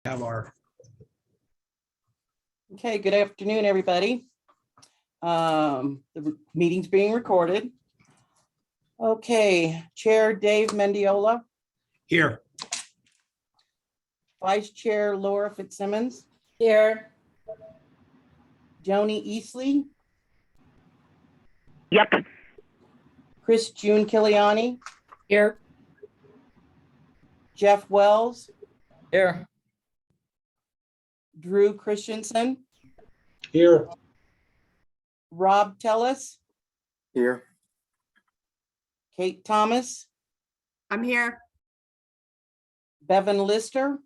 have our. Okay, good afternoon, everybody. The meeting's being recorded. Okay, Chair Dave Mendiola, Here. Vice Chair Laura Fitzsimmons, Here. Joni Easley, Yep. Chris June Kiliani, Here. Jeff Wells, Here. Drew Christensen, Here. Rob Tellis, Here. Kate Thomas, I'm here. Bevan Lister,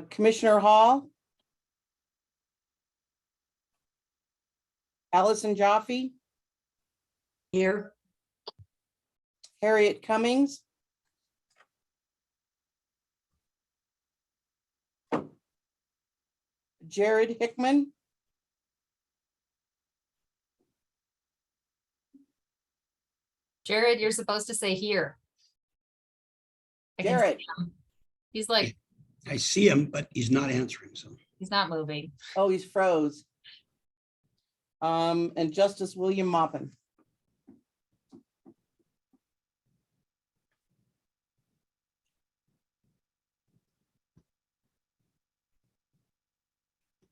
Commissioner Hall, Allison Jaffe, Here. Harriet Cummings, Jared Hickman, Jared, you're supposed to say here. I can see Jared. him. He's like, I see him, but he's not answering. So he's not moving. Oh, he's froze. And Justice William Moppin.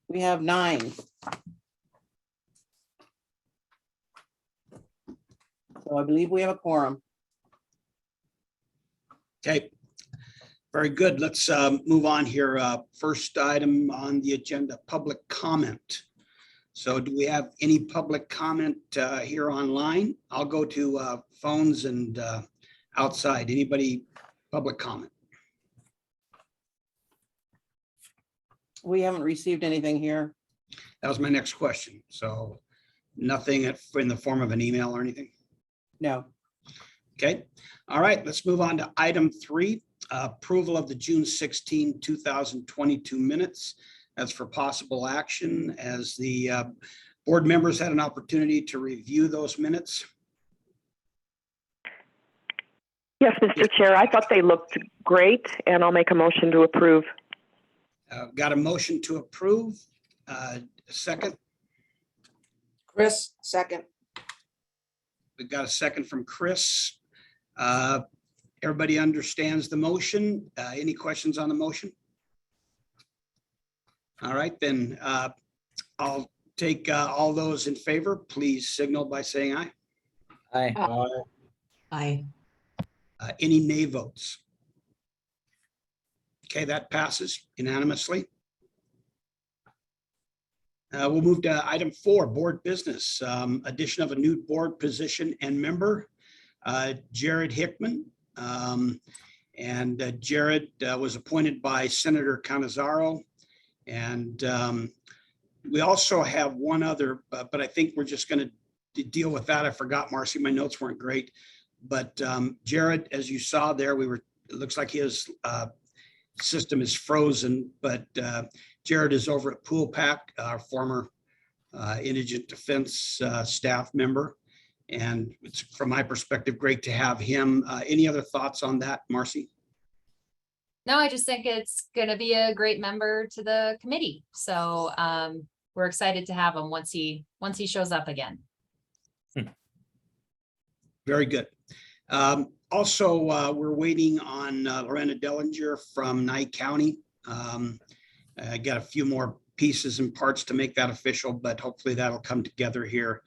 We have 9. So I believe we have a quorum. okay. Very good. Let's move on here. First item on the agenda, public comment. So do we have any public comment here online? I'll go to phones and outside. Anybody public comment? We haven't received anything here. That was my next question. So nothing in the form of an email or anything? No. Okay. All right. Let's move on to item 3, approval of the June 16, 2022 minutes. As for possible action, as the board members had an opportunity to review those minutes. Yes, Mr. Chair, I thought they looked great, and I'll make a motion to approve. Got a motion to approve. Second, Chris, second. we've got a second from Chris. Everybody understands the motion. Any questions on the motion? All right, then I'll take all those in favor. Please signal by saying aye. Aye. Aye. Any nay votes? Okay, that passes unanimously. We'll move to item 4, board business. Addition of a new board position and member, Jared Hickman. And Jared was appointed by Senator Canizaro. And we also have one other, but I think we're just going to deal with that. I forgot, Marcy, my notes weren't great. But Jared, as you saw there, it looks like his system is frozen, but Jared is over at Pool Pack, our former Indigent Defense staff member. And it's, from my perspective, great to have him. Any other thoughts on that, Marcy? No, I just think it's gonna be a great member to the committee. So we're excited to have him once he shows up again. Very good. Also, we're waiting on Lorena Dellinger from Nye County. I got a few more pieces and parts to make that official, but hopefully that'll come together here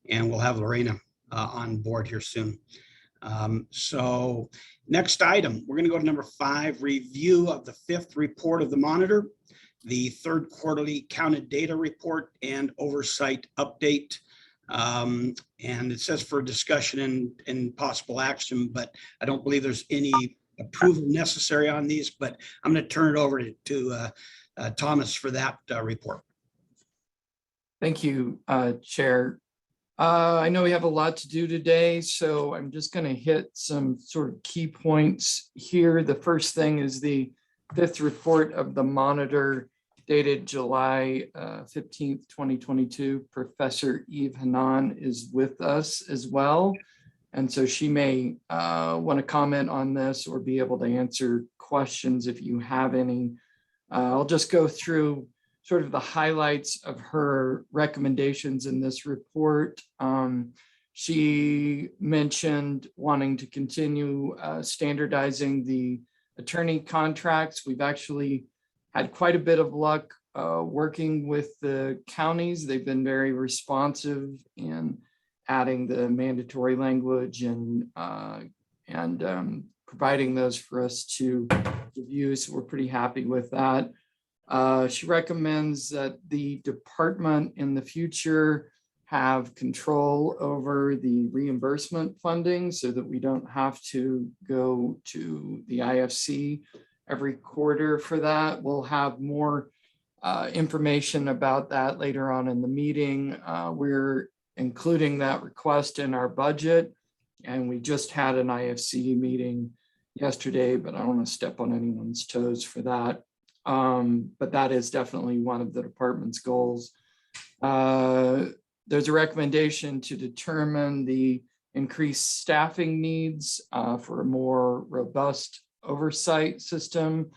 and we'll have Lorena on board here soon. So next item, we're going to go to number 5, review of the 5th report of the monitor, the 3rd quarterly counted data report and oversight update. And it says for discussion and possible action, but I don't believe there's any approval necessary on these, but I'm going to turn it over to Thomas for that report. Thank you, Chair. I know we have a lot to do today, so I'm just going to hit some sort of key points here. The first thing is the 5th report of the monitor dated July 15th, 2022. Professor Eve Hanan is with us as well. And so she may want to comment on this or be able to answer questions if you have any. I'll just go through sort of the highlights of her recommendations in this report. She mentioned wanting to continue standardizing the attorney contracts. We've actually had quite a bit of luck working with the counties. They've been very responsive in adding the mandatory language and providing those for us to review. So we're pretty happy with that. She recommends that the department in the future have control over the reimbursement funding so that we don't have to go to the IFC every quarter for that. We'll have more information about that later on in the meeting. We're including that request in our budget, and we just had an IFC meeting yesterday, but I don't want to step on anyone's toes for that. But that is definitely one of the department's goals. There's a recommendation to determine the increased staffing needs for a more robust oversight system.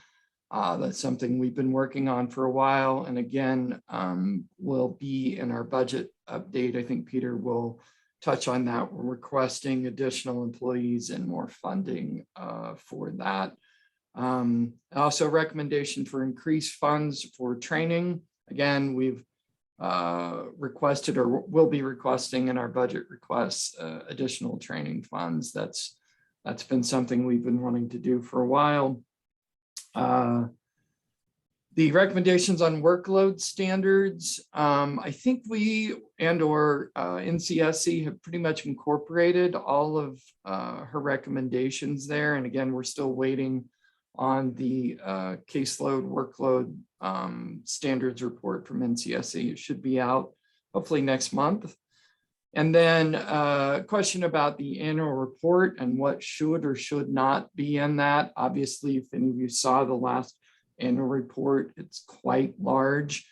That's something we've been working on for a while, and again, will be in our budget update. I think Peter will touch on that. We're requesting additional employees and more funding for that. Also, recommendation for increased funds for training. Again, we've requested or will be requesting in our budget requests additional training funds. That's been something we've been wanting to do for a while. The recommendations on workload standards, I think we and/or NCSC have pretty much incorporated all of her recommendations there. And again, we're still waiting on the caseload workload standards report from NCSC. It should be out hopefully next month. And then a question about the annual report and what should or should not be in that. Obviously, if any of you saw the last annual report, it's quite large.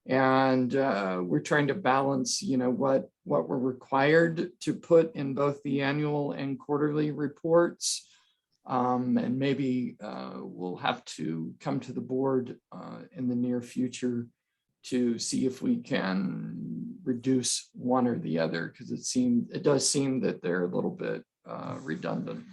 And we're trying to balance, what we're required to put in both the annual and quarterly reports. And maybe we'll have to come to the board in the near future to see if we can reduce one or the other, because it does seem that they're a little bit redundant.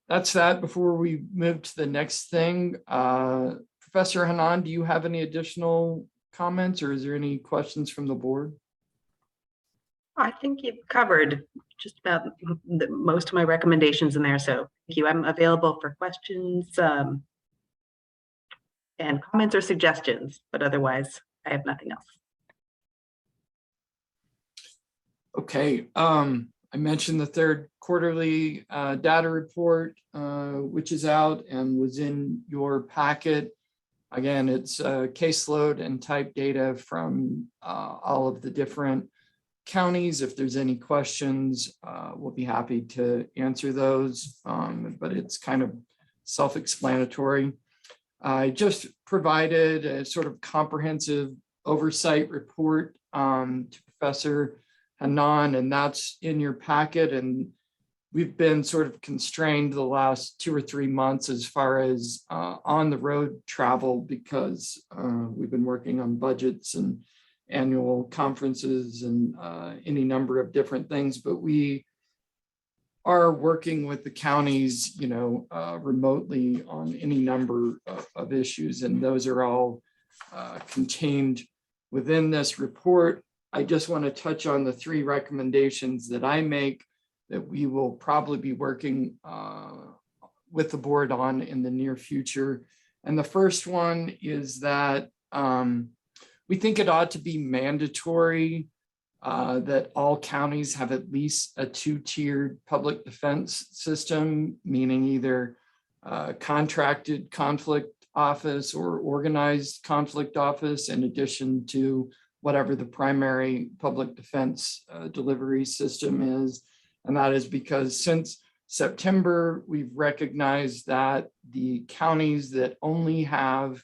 That's that. Before we move to the next thing, Professor Hanan, do you have any additional comments, or is there any questions from the board? I think you've covered just about most of my recommendations in there. So thank you. I'm available for questions and comments or suggestions, but otherwise I have nothing else. Okay. I mentioned the third quarterly data report, which is out and was in your packet. Again, it's caseload and type data from all of the different counties. If there's any questions, we'll be happy to answer those, but it's kind of self-explanatory. I just provided a sort of comprehensive oversight report to Professor Hanan, and that's in your packet. And we've been sort of constrained the last 2 or 3 months as far as on the road travel, because we've been working on budgets and annual conferences and any number of different things, but we are working with the counties, remotely on any number of issues, and those are all contained within this report. I just want to touch on the 3 recommendations that I make that we will probably be working with the board on in the near future. And the first one is that we think it ought to be mandatory that all counties have at least a 2-tiered public defense system, meaning either contracted conflict office or organized conflict office, in addition to whatever the primary public defense delivery system is. And that is because since September, we've recognized that the counties that only have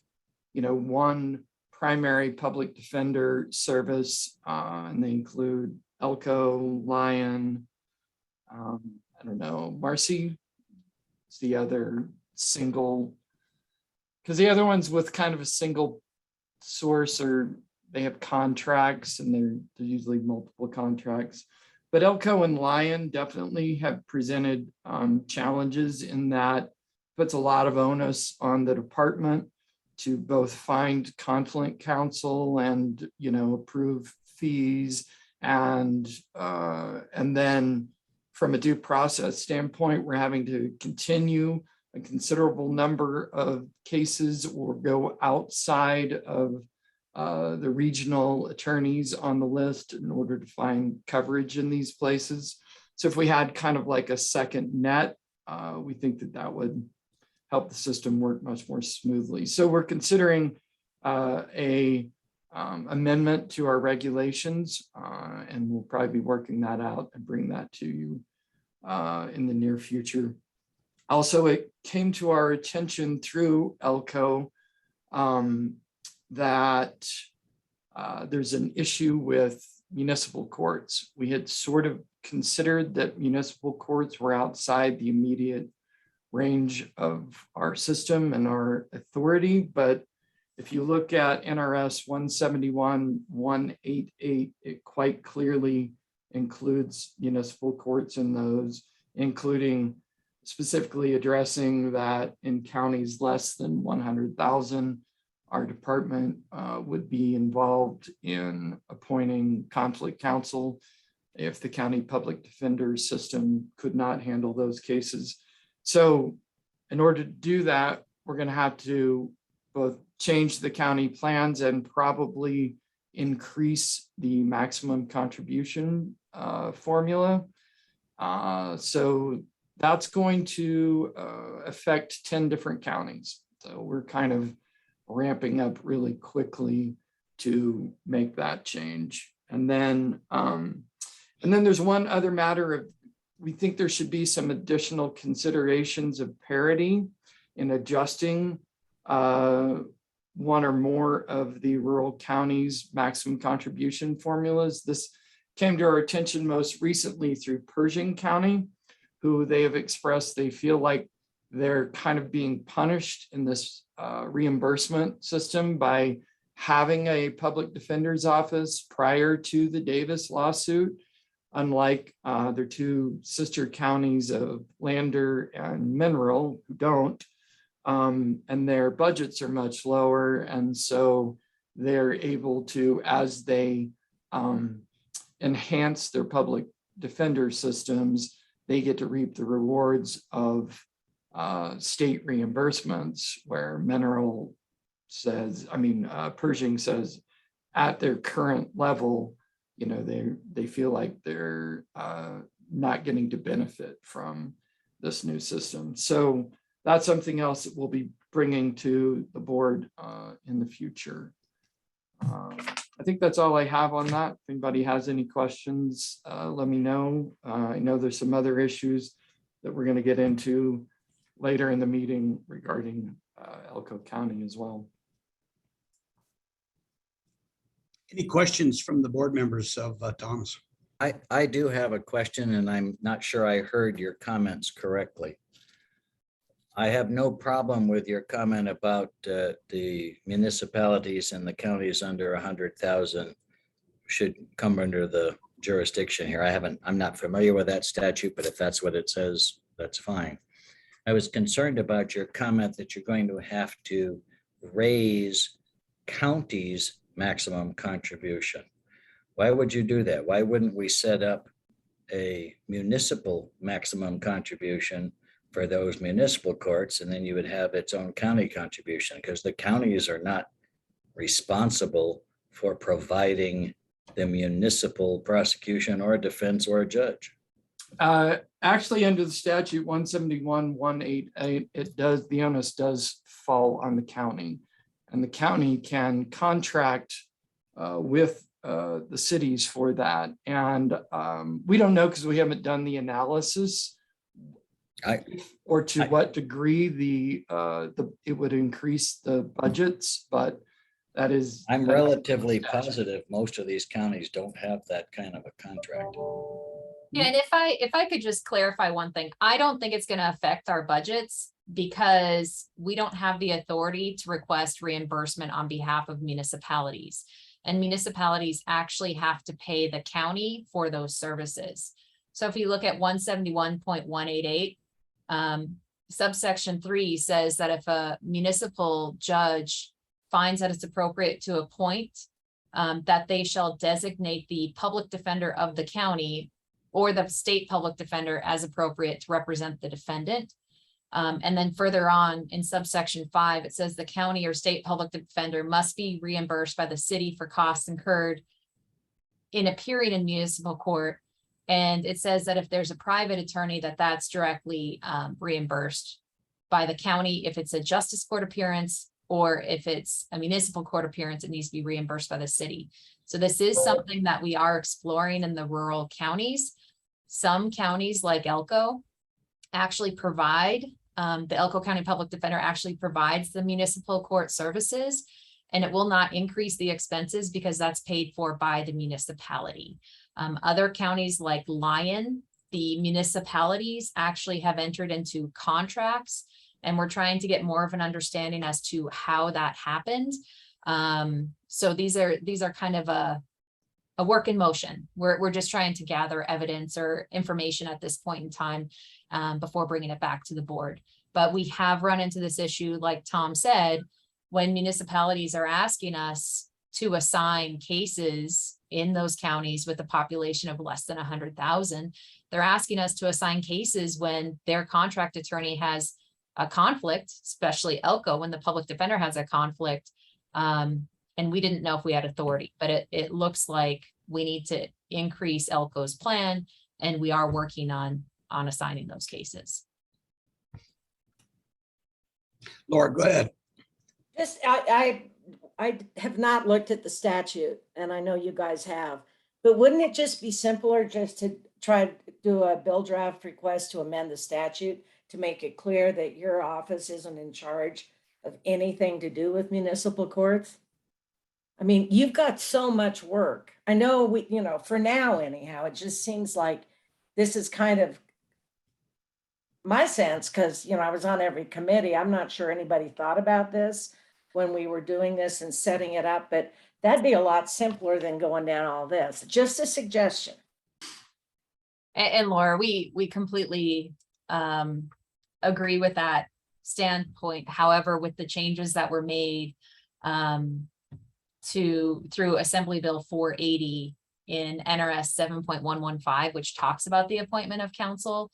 one primary public defender service, and they include Elko, Lion, I don't know, Marcy. It's the other single, because the other ones with kind of a single source, or they have contracts, and they're usually multiple contracts. But Elko and Lion definitely have presented challenges in that puts a lot of onus on the department to both find conflict counsel and approve fees, and then from a due process standpoint, we're having to continue a considerable number of cases or go outside of the regional attorneys on the list in order to find coverage in these places. So if we had kind of like a second net, we think that would help the system work much more smoothly. So we're considering a amendment to our regulations, and we'll probably be working that out and bring that to you in the near future. Also, it came to our attention through Elko that there's an issue with municipal courts. We had sort of considered that municipal courts were outside the immediate range of our system and our authority, but if you look at NRS 171-188, it quite clearly includes municipal courts in those, including specifically addressing that in counties less than 100,000, our department would be involved in appointing conflict counsel if the county public defender system could not handle those cases. So in order to do that, we're going to have to both change the county plans and probably increase the maximum contribution formula. So that's going to affect 10 different counties. So we're kind of ramping up really quickly to make that change. And then there's one other matter of, we think there should be some additional considerations of parity in adjusting one or more of the rural counties' maximum contribution formulas. This came to our attention most recently through Pershing County, who they have expressed they feel like they're kind of being punished in this reimbursement system by having a public defender's office prior to the Davis lawsuit, unlike their two sister counties of Lander and Mineral, who don't, and their budgets are much lower. And so they're able to, as they enhance their public defender systems, they get to reap the rewards of state reimbursements, where Mineral says, Pershing says at their current level, they feel like they're not getting to benefit from this new system. So that's something else that we'll be bringing to the board in the future. I think that's all I have on that. If anybody has any questions, let me know. I know there's some other issues that we're going to get into later in the meeting regarding Elko County as well. Any questions from the board members of Tom's? I do have a question, and I'm not sure I heard your comments correctly. I have no problem with your comment about the municipalities and the counties under 100,000 should come under the jurisdiction here. I'm not familiar with that statute, but if that's what it says, that's fine. I was concerned about your comment that you're going to have to raise counties' maximum contribution. Why would you do that? Why wouldn't we set up a municipal maximum contribution for those municipal courts, and then you would have its own county contribution? Because the counties are not responsible for providing the municipal prosecution or defense or a judge. Actually, under the statute 171-188, the onus does fall on the county, and the county can contract with the cities for that. And we don't know, because we haven't done the analysis, or to I- what degree it would increase the budgets, but that is. I'm that is relatively statute. positive most of these counties don't have that kind of a contract. Yeah, and if I could just clarify one thing, I don't think it's gonna affect our budgets because we don't have the authority to request reimbursement on behalf of municipalities. And municipalities actually have to pay the county for those services. So if you look at 171.188, subsection 3 says that if a municipal judge finds that it's appropriate to appoint, that they shall designate the public defender of the county or the state public defender as appropriate to represent the defendant. And then further on in subsection 5, it says the county or state public defender must be reimbursed by the city for costs incurred in appearing in municipal court. And it says that if there's a private attorney, that's directly reimbursed by the county. If it's a justice court appearance, or if it's a municipal court appearance, it needs to be reimbursed by the city. So this is something that we are exploring in the rural counties. Some counties like Elko actually provide, the Elko County Public Defender actually provides the municipal court services, and it will not increase the expenses because that's paid for by the municipality. Other counties like Lyon, the municipalities actually have entered into contracts, and we're trying to get more of an understanding as to how that happened. So these are kind of a work in motion. We're just trying to gather evidence or information at this point in time before bringing it back to the board. But we have run into this issue, like Tom said, when municipalities are asking us to assign cases in those counties with a population of less than 100,000, they're asking us to assign cases when their contract attorney has a conflict, especially Elko, when the public defender has a conflict. And we didn't know if we had authority, but it looks like we need to increase Elko's plan, and we are working on assigning those cases. Laura, go ahead. Just, I have not looked at the statute, and I know you guys have, but wouldn't it just be simpler just to try to do a bill draft request to amend the statute to make it clear that your office isn't in charge of anything to do with municipal courts? I mean, you've got so much work. I know we, for now anyhow, it just seems like this is kind of my sense, because, I was on every committee. I'm not sure anybody thought about this when we were doing this and setting it up, but that'd be a lot simpler than going down all this. Just a suggestion. And Laura, we completely agree with that standpoint. However, with the changes that were made through Assembly Bill 480 in NRS 7.115, which talks about the appointment of counsel,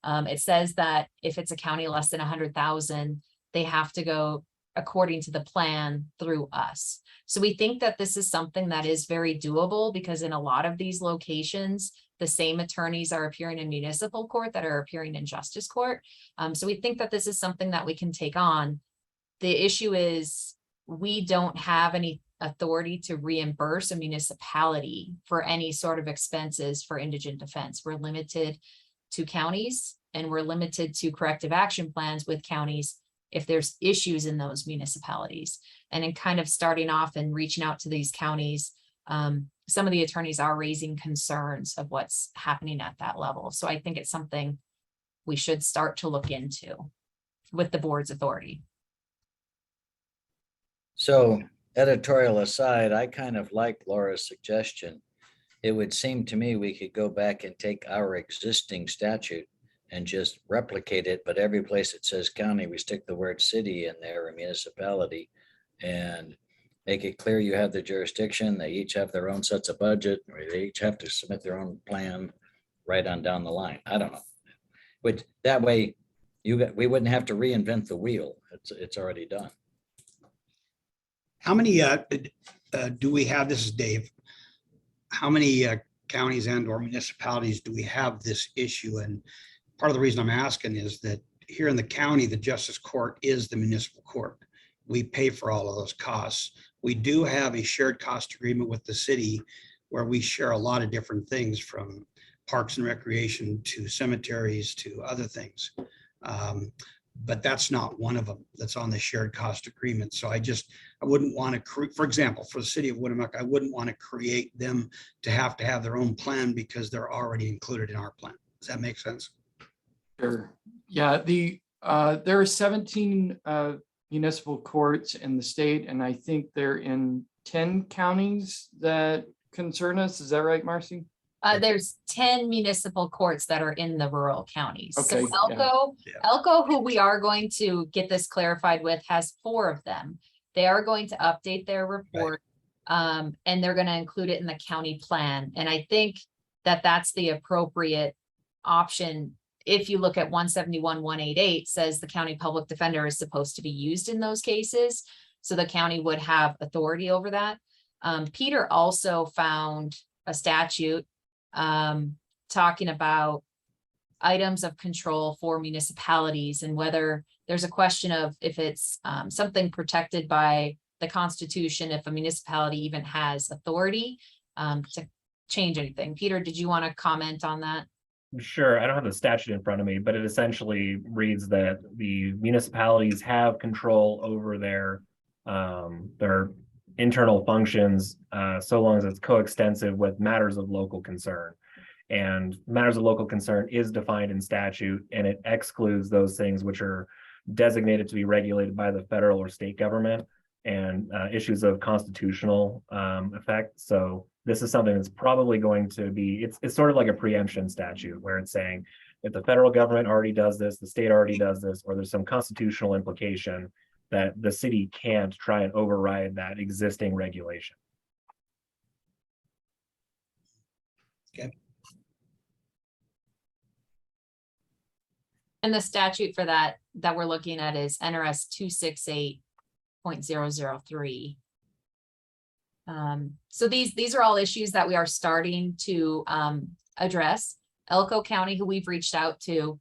it says that if it's a county less than 100,000, they have to go according to the plan through us. So we think that this is something that is very doable, because in a lot of these locations, the same attorneys are appearing in municipal court that are appearing in justice court. So we think that this is something that we can take on. The issue is we don't have any authority to reimburse a municipality for any sort of expenses for indigent defense. We're limited to counties, and we're limited to corrective action plans with counties if there's issues in those municipalities. And in kind of starting off and reaching out to these counties, some of the attorneys are raising concerns of what's happening at that level. So I think it's something we should start to look into with the board's authority. So editorial aside, I kind of like Laura's suggestion. It would seem to me we could go back and take our existing statute and just replicate it, but every place it says county, we stick the word city in there, or municipality, and make it clear you have the jurisdiction. They each have their own sets of budget, or they each have to submit their own plan right on down the line. I don't know. But that way we wouldn't have to reinvent the wheel. It's already done. How many do we have? This is Dave. How many counties and or municipalities do we have this issue? And part of the reason I'm asking is that here in the county, the justice court is the municipal court. We pay for all of those costs. We do have a shared cost agreement with the city where we share a lot of different things, from parks and recreation to cemeteries to other things. But that's not one of them that's on the shared cost agreement. So I wouldn't want to, for example, for the city of Winnemucca, I wouldn't want to create them to have their own plan because they're already included in our plan. Does that make sense? Sure. Yeah, there are 17 municipal courts in the state, and I think they're in 10 counties that concern us. Is that right, Marcy? There's 10 municipal courts that are in the rural counties. So Okay, yeah. Elko, who we are going to get this clarified with, has 4 of them. They are going to update their report, and they're going to include it in the county plan. And I think that that's the appropriate option. If you look at 171-188 says the county public defender is supposed to be used in those cases. So the county would have authority over that. Peter also found a statute talking about items of control for municipalities and whether there's a question of if it's something protected by the Constitution, if a municipality even has authority to change anything. Peter, did you want to comment on that? Sure, I don't have the statute in front of me, but it essentially reads that the municipalities have control over their internal functions, so long as it's coextensive with matters of local concern. And matters of local concern is defined in statute, and it excludes those things which are designated to be regulated by the federal or state government and issues of constitutional effect. So this is something that's probably going to be, it's sort of like a preemption statute where it's saying if the federal government already does this, the state already does this, or there's some constitutional implication that the city can't try and override that existing regulation. Okay. And the statute for that we're looking at is NRS 268.003. So these are all issues that we are starting to address. Elko County, who we've reached out to,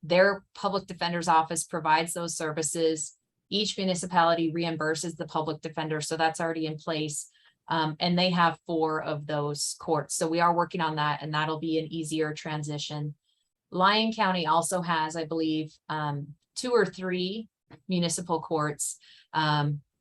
their public defender's office provides those services. Each municipality reimburses the public defender, so that's already in place. And they have 4 of those courts. So we are working on that, and that'll be an easier transition. Lyon County also has, I believe, 2 or 3 municipal courts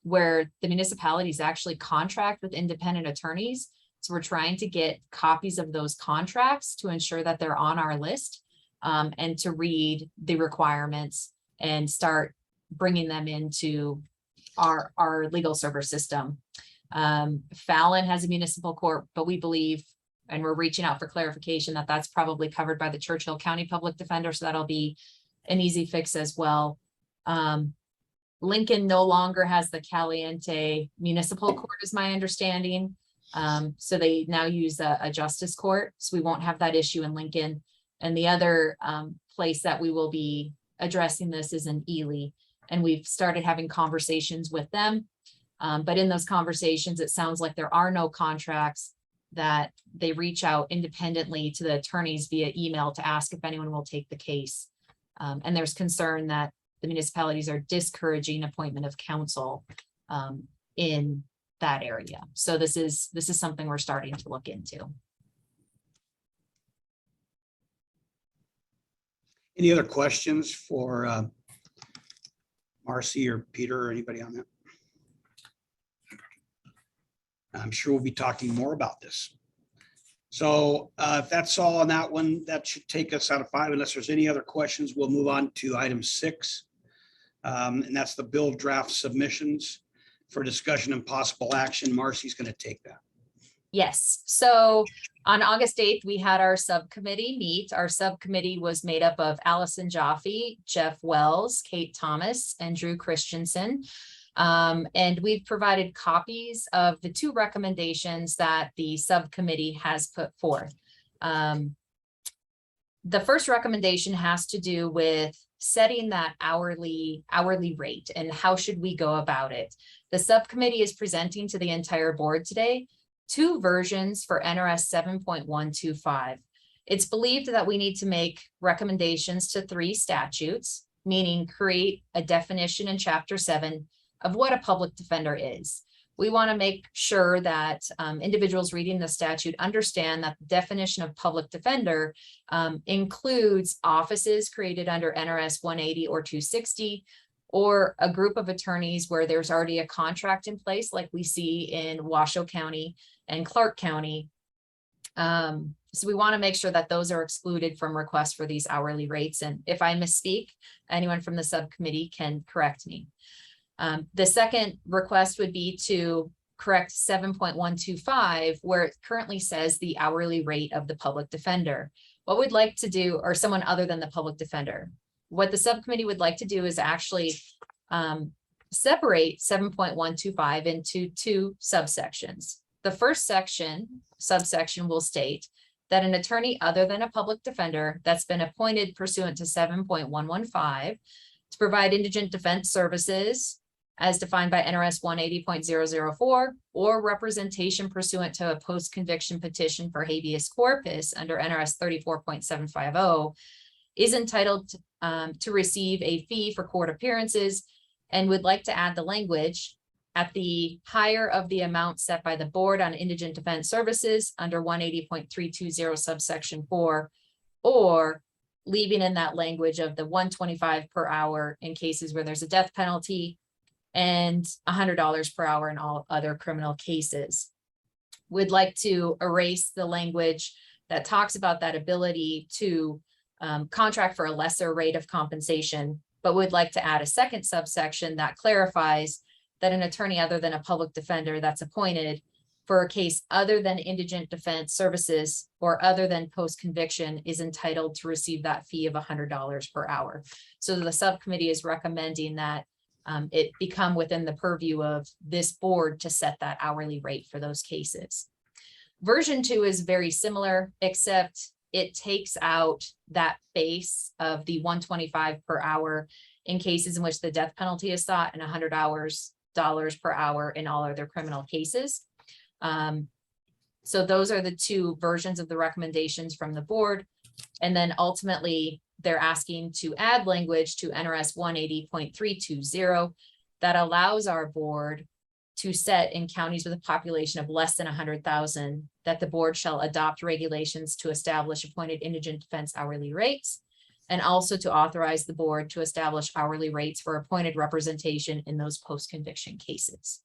where the municipalities actually contract with independent attorneys. So we're trying to get copies of those contracts to ensure that they're on our list and to read the requirements and start bringing them into our legal server system. Fallon has a municipal court, but we believe, and we're reaching out for clarification, that that's probably covered by the Churchill County Public Defender. So that'll be an easy fix as well. Lincoln no longer has the Caliente Municipal Court, is my understanding. So they now use a justice court. So we won't have that issue in Lincoln. And the other place that we will be addressing this is in Ely. And we've started having conversations with them. But in those conversations, it sounds like there are no contracts, that they reach out independently to the attorneys via email to ask if anyone will take the case. And there's concern that the municipalities are discouraging appointment of counsel in that area. So this is something we're starting to look into. Any other questions for Marcy or Peter or anybody on that? I'm sure we'll be talking more about this. So if that's all on that one, that should take us out of 5. Unless there's any other questions, we'll move on to item 6. And that's the bill draft submissions for discussion and possible action. Marcy's going to take that. Yes. So on August 8th, we had our subcommittee meet. Our subcommittee was made up of Allison Jaffe, Jeff Wells, Kate Thomas, and Drew Christensen. And we've provided copies of the 2 recommendations that the subcommittee has put forth. The first recommendation has to do with setting that hourly rate and how should we go about it. The subcommittee is presenting to the entire board today 2 versions for NRS 7.125. It's believed that we need to make recommendations to 3 statutes, meaning create a definition in Chapter 7 of what a public defender is. we want to make sure that individuals reading the statute understand that the definition of public defender includes offices created under NRS 180 or 260, or a group of attorneys where there's already a contract in place, like we see in Washoe County and Clark County. So we want to make sure that those are excluded from requests for these hourly rates. And if I misspeak, anyone from the subcommittee can correct me. The second request would be to correct 7.125, where it currently says the hourly rate of the public defender. What we'd like to do, or someone other than the public defender, what the subcommittee would like to do is actually separate 7.125 into two subsections. The first subsection will state that an attorney other than a public defender that's been appointed pursuant to 7.115 to provide indigent defense services as defined by NRS 180.004 or representation pursuant to a post-conviction petition for habeas corpus under NRS 34.750 is entitled to receive a fee for court appearances, and would like to add the language at the higher of the amount set by the Board on Indigent Defense Services under 180.320 subsection 4, or leaving in that language of the 125 per hour in cases where there's a death penalty and $100 per hour in all other criminal cases. We'd like to erase the language that talks about that ability to contract for a lesser rate of compensation, but would like to add a second subsection that clarifies that an attorney other than a public defender that's appointed for a case other than indigent defense services or other than post-conviction is entitled to receive that fee of $100 per hour. So the subcommittee is recommending that it become within the purview of this board to set that hourly rate for those cases. Version 2 is very similar, except it takes out that base of the 125 per hour in cases in which the death penalty is sought and $100 per hour in all other criminal cases. So those are the two versions of the recommendations from the board. And then ultimately, they're asking to add language to NRS 180.320 that allows our board to set in counties with a population of less than 100,000 that the board shall adopt regulations to establish appointed indigent defense hourly rates, and also to authorize the board to establish hourly rates for appointed representation in those post-conviction cases.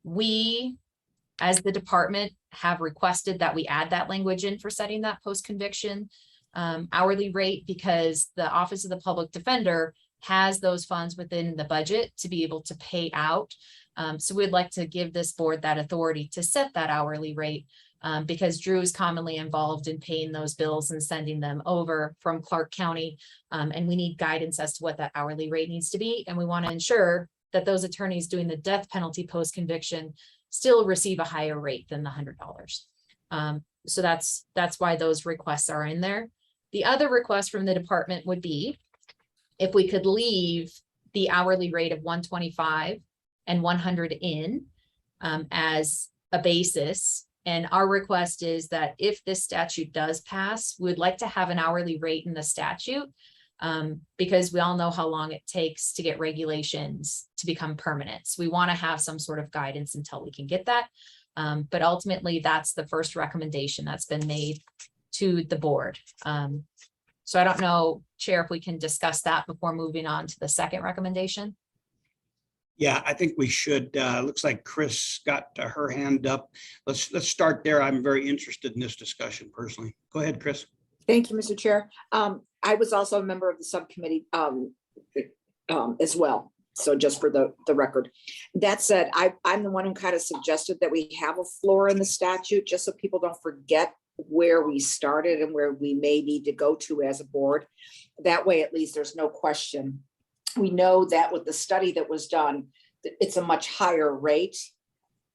We, as the department, have requested that we add that language in for setting that post-conviction hourly rate, because the Office of the Public Defender has those funds within the budget to be able to pay out. So we'd like to give this board that authority to set that hourly rate, because Drew is commonly involved in paying those bills and sending them over from Clark County. And we need guidance as to what that hourly rate needs to be. And we want to ensure that those attorneys doing the death penalty post-conviction still receive a higher rate than the $100. So that's why those requests are in there. The other request from the department would be if we could leave the hourly rate of 125 and 100 in as a basis. And our request is that if this statute does pass, we'd like to have an hourly rate in the statute, because we all know how long it takes to get regulations to become permanent. So we want to have some sort of guidance until we can get that. But ultimately, that's the first recommendation that's been made to the board. So I don't know, Chair, if we can discuss that before moving on to the second recommendation. Yeah, I think we should. Looks like Chris got her hand up. Let's start there. I'm very interested in this discussion personally. Go ahead, Chris. Thank you, Mr. Chair. I was also a member of the subcommittee as well. So just for the record. That said, I'm the one who kind of suggested that we have a floor in the statute, just so people don't forget where we started and where we may need to go to as a board. That way, at least there's no question. We know that with the study that was done, it's a much higher rate,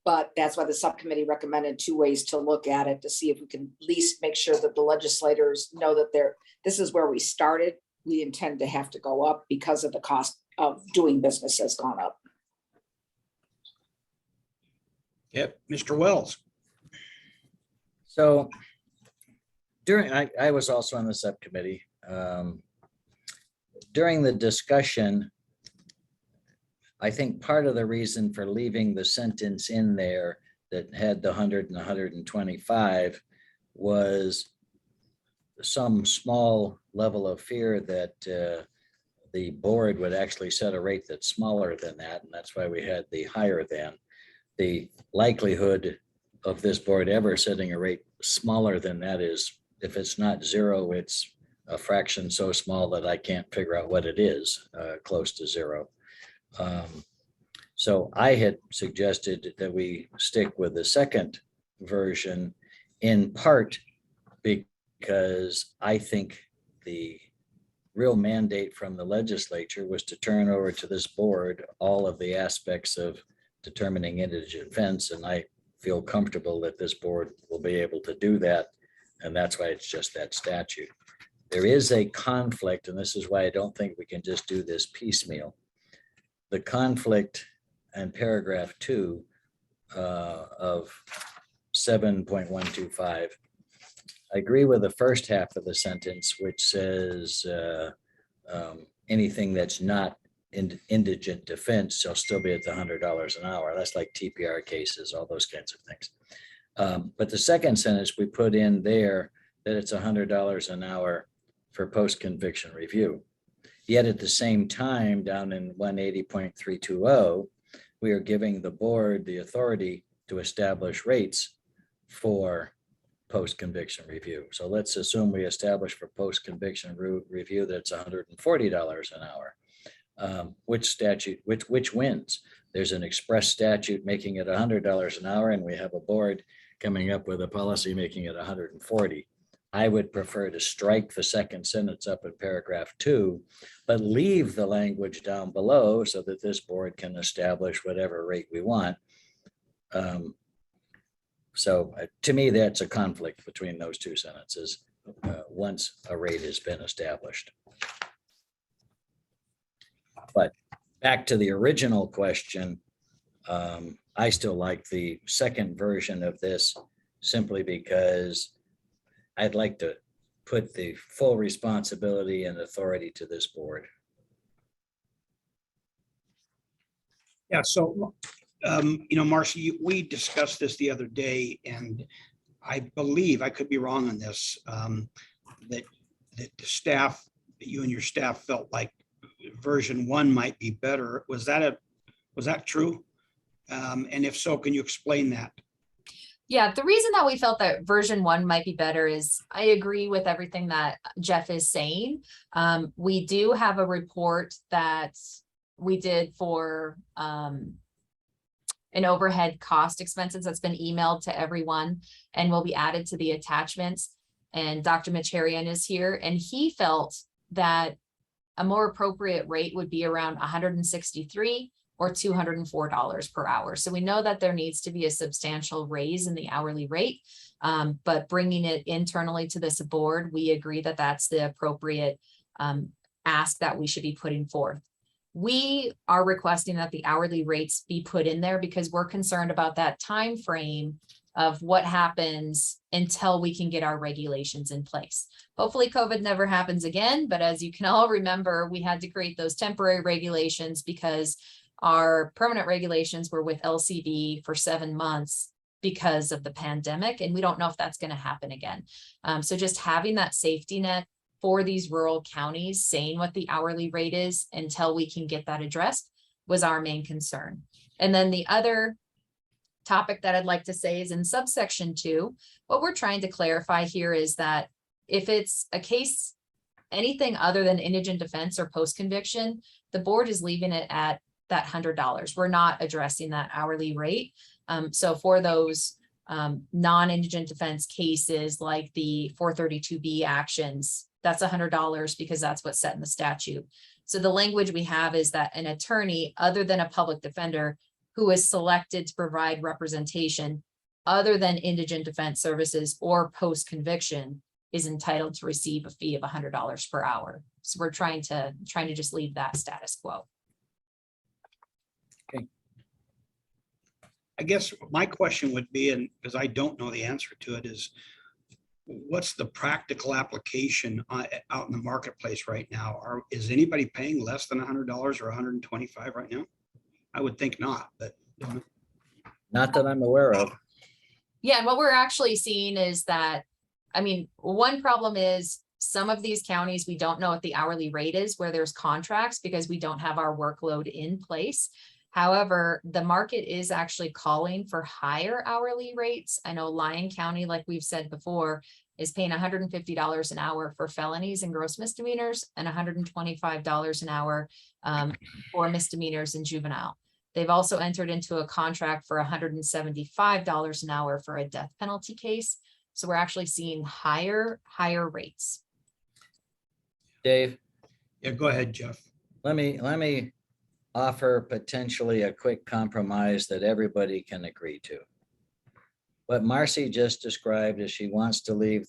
but that's why the subcommittee recommended two ways to look at it, to see if we can at least make sure that the legislators know that this is where we started. We intend to have to go up because of the cost of doing business has gone up. Yep, Mr. Wells. So I was also on the subcommittee. During the discussion, I think part of the reason for leaving the sentence in there that had the 100 and 125 was some small level of fear that the board would actually set a rate that's smaller than that. And that's why we had the higher than. The likelihood of this board ever setting a rate smaller than that is, if it's not zero, it's a fraction so small that I can't figure out what it is, close to zero. So I had suggested that we stick with the second version, in part because I think the real mandate from the legislature was to turn over to this board all of the aspects of determining indigent defense, and I feel comfortable that this board will be able to do that, and that's why it's just that statute. There is a conflict, and this is why I don't think we can just do this piecemeal. The conflict in paragraph 2 of 7.125, I agree with the first half of the sentence, which says anything that's not indigent defense shall still be at the $100 an hour. That's like TPR cases, all those kinds of things. But the second sentence we put in there that it's $100 an hour for post-conviction review. Yet at the same time, down in 180.320, we are giving the board the authority to establish rates for post-conviction review. So let's assume we establish for post-conviction review that it's $140 an hour. Which statute, which wins? There's an express statute making it $100 an hour, and we have a board coming up with a policy making it $140. I would prefer to strike the second sentence up in paragraph 2, but leave the language down below so that this board can establish whatever rate we want. So to me, that's a conflict between those two sentences once a rate has been established. But back to the original question, I still like the second version of this simply because I'd like to put the full responsibility and authority to this board. Yeah, so, Marcy, we discussed this the other day, and I believe, I could be wrong on this, that the staff, you and your staff felt like version 1 might be better. Was that true? And if so, can you explain that? Yeah, the reason that we felt that version 1 might be better is I agree with everything that Jeff is saying. We do have a report that we did for an overhead cost expenses that's been emailed to everyone and will be added to the attachments. And Dr. Macharian is here, and he felt that a more appropriate rate would be around 163 or $204 per hour. So we know that there needs to be a substantial raise in the hourly rate, but bringing it internally to this board, we agree that that's the appropriate ask that we should be putting forth. We are requesting that the hourly rates be put in there because we're concerned about that time frame of what happens until we can get our regulations in place. Hopefully COVID never happens again, but as you can all remember, we had to create those temporary regulations because our permanent regulations were with LCD for 7 months because of the pandemic, and we don't know if that's going to happen again. So just having that safety net for these rural counties, saying what the hourly rate is until we can get that addressed was our main concern. And then the other topic that I'd like to say is in subsection 2, what we're trying to clarify here is that if it's a case, anything other than indigent defense or post-conviction, the board is leaving it at that $100. We're not addressing that hourly rate. So for those non-indigent defense cases like the 432B actions, that's $100 because that's what's set in the statute. So the language we have is that an attorney other than a public defender who is selected to provide representation other than indigent defense services or post-conviction is entitled to receive a fee of $100 per hour. So we're trying to just leave that status quo. I guess my question would be, and because I don't know the answer to it, is what's the practical application out in the marketplace right now? Is anybody paying less than $100 or $125 right now? I would think not, but Not that I'm aware of. Yeah, and what we're actually seeing is that, I mean, one problem is some of these counties, we don't know what the hourly rate is where there's contracts because we don't have our workload in place. However, the market is actually calling for higher hourly rates. I know Lyon County, like we've said before, is paying $150 an hour for felonies and gross misdemeanors and $125 an hour for misdemeanors and juvenile. They've also entered into a contract for $175 an hour for a death penalty case. So we're actually seeing higher rates. Dave, yeah, go ahead, Jeff. let me offer potentially a quick compromise that everybody can agree to. What Marcy just described is she wants to leave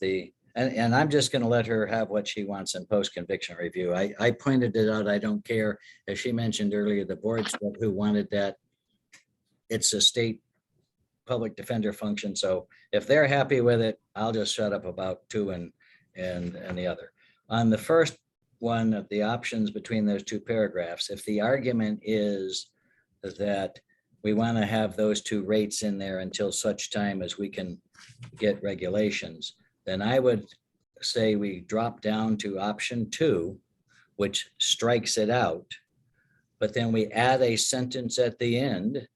and I'm just going to let her have what she wants in post-conviction review. I pointed it out. I don't care. As she mentioned earlier, the board's who wanted that. It's a state public defender function. So if they're happy with it, I'll just shut up about two and the other. On the first one of the options between those two paragraphs, if the argument is that we want to have those two rates in there until such time as we can get regulations, then I would say we drop down to option 2, which strikes it out, but then we add a sentence at the end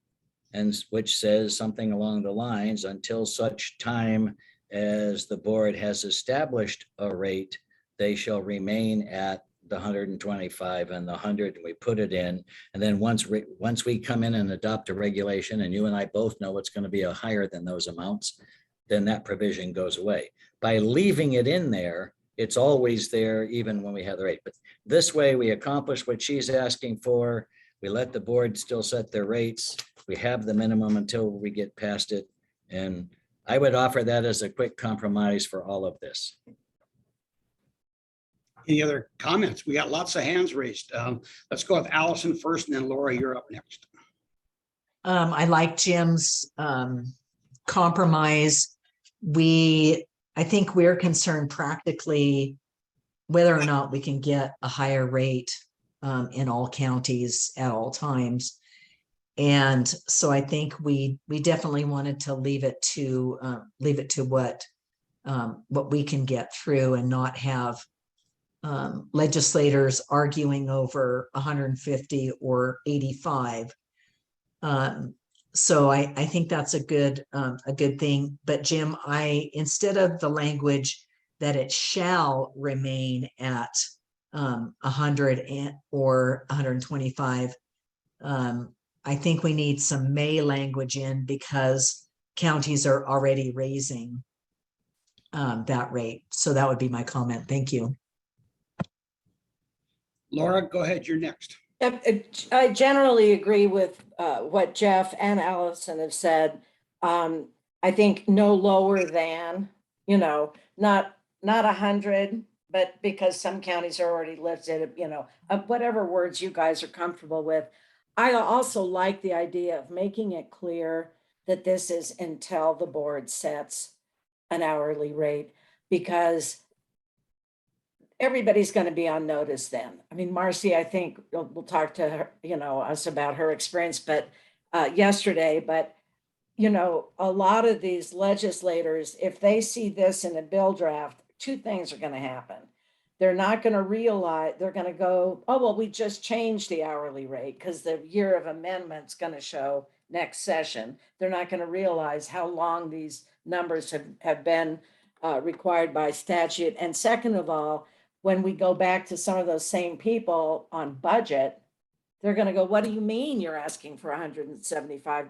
and which says something along the lines, until such time as the board has established a rate, they shall remain at the 125 and the 100, and we put it in. And then once we come in and adopt a regulation, and you and I both know it's going to be a higher than those amounts, then that provision goes away. By leaving it in there, it's always there, even when we have the rate. But this way we accomplish what she's asking for. We let the board still set their rates. We have the minimum until we get past it. And I would offer that as a quick compromise for all of this. Any other comments? We got lots of hands raised. Let's go with Allison first, and then Laura, you're up next. I like Jim's compromise. I think we're concerned practically whether or not we can get a higher rate in all counties at all times. And so I think we definitely wanted to leave it to what we can get through and not have legislators arguing over 150 or 85. So I think that's a good thing. But Jim, instead of the language that it shall remain at 100 or 125, I think we need some may language in because counties are already raising that rate. So that would be my comment. Thank you. Laura, go ahead. You're next. I generally agree with what Jeff and Allison have said. I think no lower than, not 100, but because some counties are already listed, whatever words you guys are comfortable with. I also like the idea of making it clear that this is until the board sets an hourly rate, because everybody's going to be on notice then. I mean, Marcy, I think we'll talk to her, us about her experience, but yesterday, but a lot of these legislators, if they see this in a bill draft, two things are going to happen. They're not going to realize, they're going to go, oh, well, we just changed the hourly rate because the year of amendment's going to show next session. They're not going to realize how long these numbers have been required by statute. And second of all, when we go back to some of those same people on budget, they're going to go, what do you mean you're asking for 175?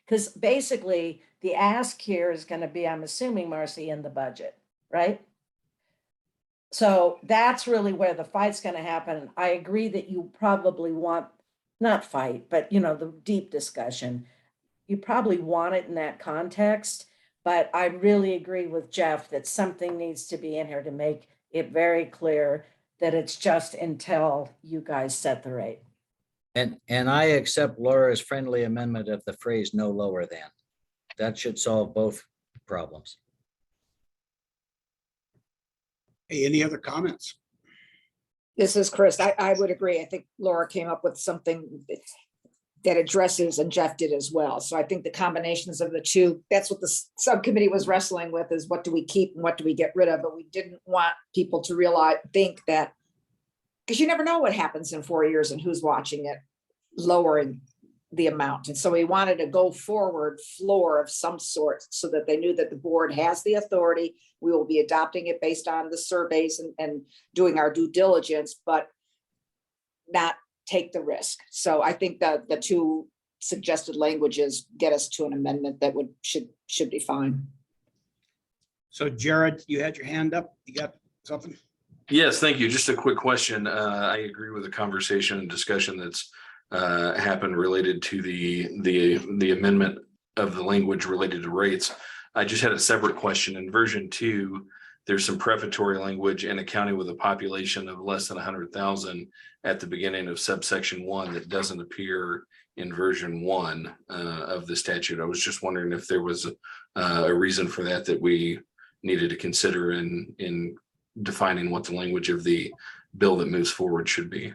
Because basically the ask here is going to be, I'm assuming, Marcy, in the budget, right? So that's really where the fight's going to happen. I agree that you probably want, not fight, but the deep discussion. You probably want it in that context, but I really agree with Jeff that something needs to be in here to make it very clear that it's just until you guys set the rate. And I accept Laura's friendly amendment of the phrase no lower than. That should solve both problems. Hey, any other comments? This is Chris. I would agree. I think Laura came up with something that addresses, and Jeff did as well. So I think the combinations of the two, that's what the subcommittee was wrestling with, is what do we keep and what do we get rid of? But we didn't want people to think that, because you never know what happens in 4 years and who's watching it, lowering the amount. And so we wanted a go forward floor of some sort so that they knew that the board has the authority. We will be adopting it based on the surveys and doing our due diligence, but not take the risk. So I think that the two suggested languages get us to an amendment that should be fine. So Jared, you had your hand up. You got something? Yes, thank you. Just a quick question. I agree with the conversation and discussion that's happened related to the amendment of the language related to rates. I just had a separate question. In version 2, there's some prefatory language in a county with a population of less than 100,000 at the beginning of subsection 1 that doesn't appear in version 1 of the statute. I was just wondering if there was a reason for that we needed to consider in defining what the language of the bill that moves forward should be.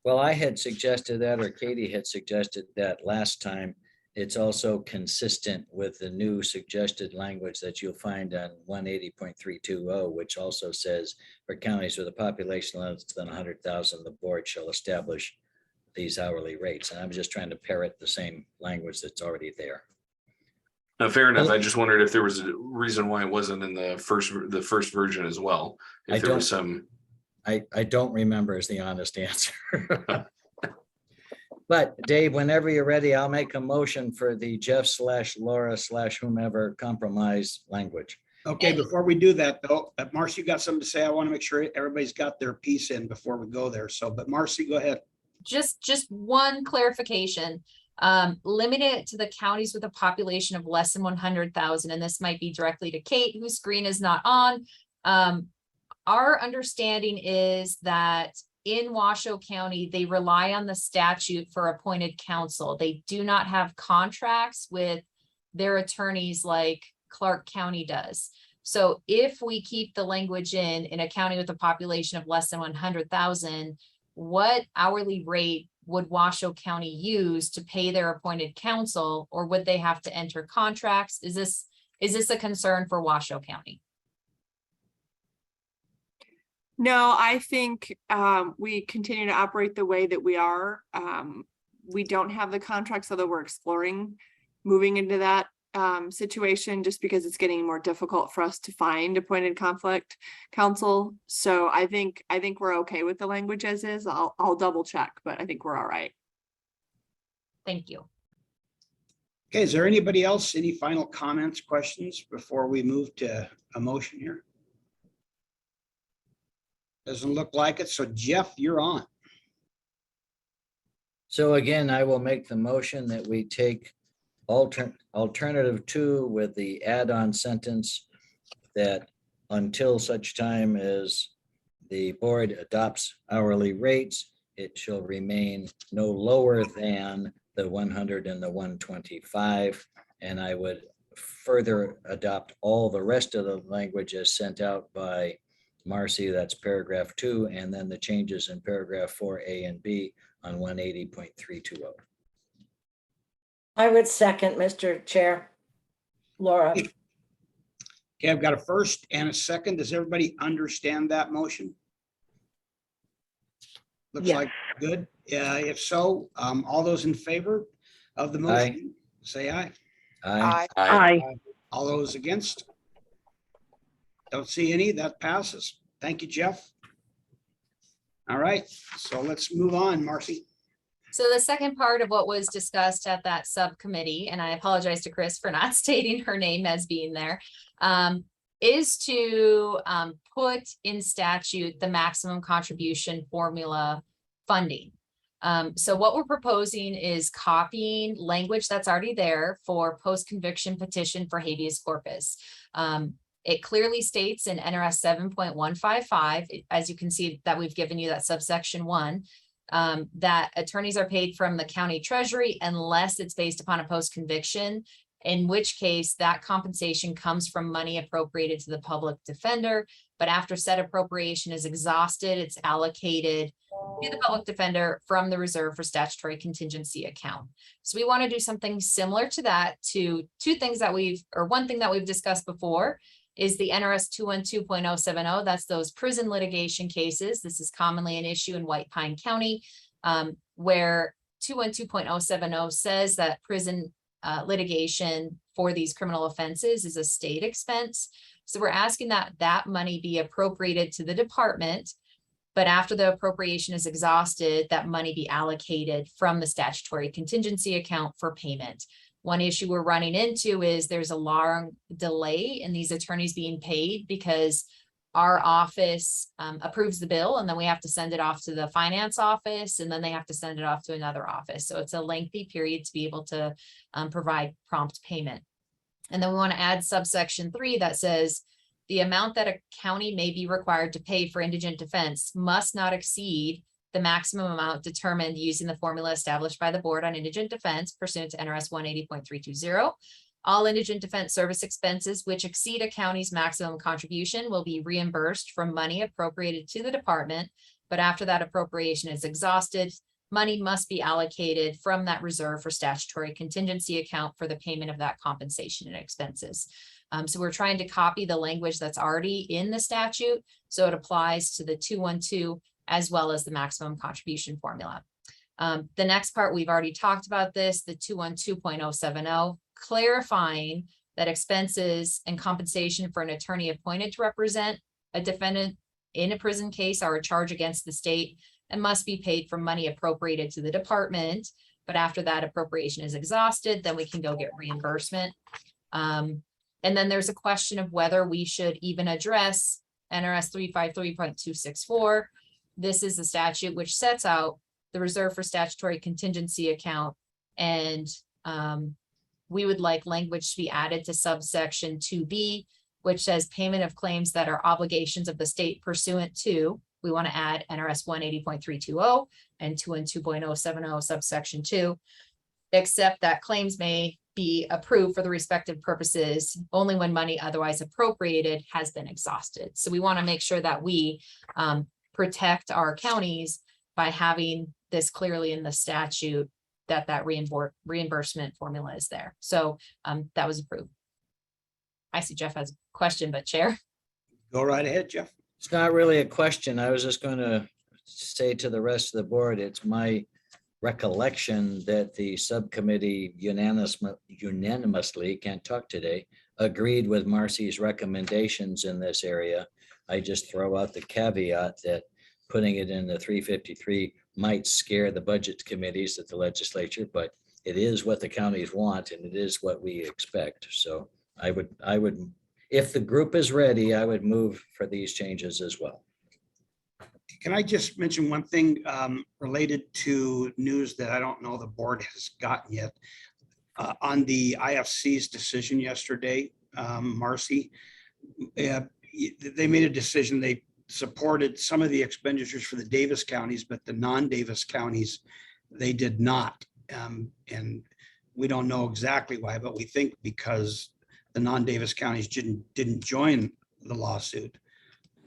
Well, I had suggested that, or Katie had suggested that last time. It's also consistent with the new suggested language that you'll find on 180.320, which also says for counties with a population less than 100,000, the board shall establish these hourly rates. And I'm just trying to parrot the same language that's already there. No, fair enough. I just wondered if there was a reason why it wasn't in the first version as well. If there was some. I don't remember is the honest answer. But Dave, whenever you're ready, I'll make a motion for the Jeff/Laura/whomever compromise language. Okay, before we do that though, Marcy, you got something to say? I want to make sure everybody's got their piece in before we go there. So, but Marcy, go ahead. Just one clarification. Limit it to the counties with a population of less than 100,000, and this might be directly to Kate, whose screen is not on. Our understanding is that in Washoe County, they rely on the statute for appointed counsel. They do not have contracts with their attorneys like Clark County does. So if we keep the language in a county with a population of less than 100,000, what hourly rate would Washoe County use to pay their appointed counsel, or would they have to enter contracts? Is this a concern for Washoe County? No, I think we continue to operate the way that we are. We don't have the contracts, although we're exploring moving into that situation just because it's getting more difficult for us to find appointed conflict counsel. So I think we're okay with the language as is. I'll double check, but I think we're all right. Thank you. Okay, is there anybody else? Any final comments, questions before we move to a motion here? Doesn't look like it. So Jeff, you're on. So again, I will make the motion that we take alternative 2 with the add-on sentence that until such time as the board adopts hourly rates, it shall remain no lower than the 100 and the 125. And I would further adopt all the rest of the language as sent out by Marcy, that's paragraph 2, and then the changes in paragraph 4A and B on 180.320. I would second, Mr. Chair. Laura. Okay, I've got a first and a second. Does everybody understand that motion? Looks Yes. like good. If so, all those in favor of the motion, say aye. Aye. Aye. All those against? Don't see any. That passes. Thank you, Jeff. All right, so let's move on, Marcy. So the second part of what was discussed at that subcommittee, and I apologize to Chris for not stating her name as being there, is to put in statute the maximum contribution formula funding. So what we're proposing is copying language that's already there for post-conviction petition for habeas corpus. It clearly states in NRS 7.155, as you can see that we've given you that subsection 1, that attorneys are paid from the county treasury unless it's based upon a post-conviction. in which case that compensation comes from money appropriated to the public defender. But after said appropriation is exhausted, it's allocated to the public defender from the reserve for statutory contingency account. So we want to do something similar to that to one thing that we've discussed before is the NRS 212.070. That's those prison litigation cases. This is commonly an issue in White Pine County, where 212.070 says that prison litigation for these criminal offenses is a state expense. So we're asking that that money be appropriated to the department, but after the appropriation is exhausted, that money be allocated from the statutory contingency account for payment. One issue we're running into is there's a long delay in these attorneys being paid because our office approves the bill and then we have to send it off to the finance office and then they have to send it off to another office. So it's a lengthy period to be able to provide prompt payment. And then we want to add subsection 3 that says the amount that a county may be required to pay for indigent defense must not exceed the maximum amount determined using the formula established by the Board on Indigent Defense pursuant to NRS 180.320. All indigent defense service expenses which exceed a county's maximum contribution will be reimbursed from money appropriated to the department, but after that appropriation is exhausted, money must be allocated from that reserve for statutory contingency account for the payment of that compensation and expenses. So we're trying to copy the language that's already in the statute, so it applies to the 212 as well as the maximum contribution formula. The next part, we've already talked about this, the 212.070, clarifying that expenses and compensation for an attorney appointed to represent a defendant in a prison case are a charge against the state and must be paid from money appropriated to the department. But after that appropriation is exhausted, then we can go get reimbursement. And then there's a question of whether we should even address NRS 353.264. This is the statute which sets out the reserve for statutory contingency account. And we would like language to be added to subsection 2B, which says payment of claims that are obligations of the state pursuant to, we want to add NRS 180.320 and 212.070 subsection 2, except that claims may be approved for the respective purposes only when money otherwise appropriated has been exhausted. So we want to make sure that we protect our counties by having this clearly in the statute that reimbursement formula is there. So that was approved. I see Jeff has a question, but Chair. Go right ahead, Jeff. It's not really a question. I was just going to say to the rest of the board, it's my recollection that the subcommittee unanimously, can't talk today, agreed with Marcy's recommendations in this area. I just throw out the caveat that putting it in the 353 might scare the budget committees at the legislature, but it is what the counties want and it is what we expect. So I would, if the group is ready, I would move for these changes as well. Can I just mention one thing related to news that I don't know the board has gotten yet? On the IFC's decision yesterday, Marcy, they made a decision. They supported some of the expenditures for the Davis counties, but the non-Davis counties, they did not. And we don't know exactly why, but we think because the non-Davis counties didn't join the lawsuit,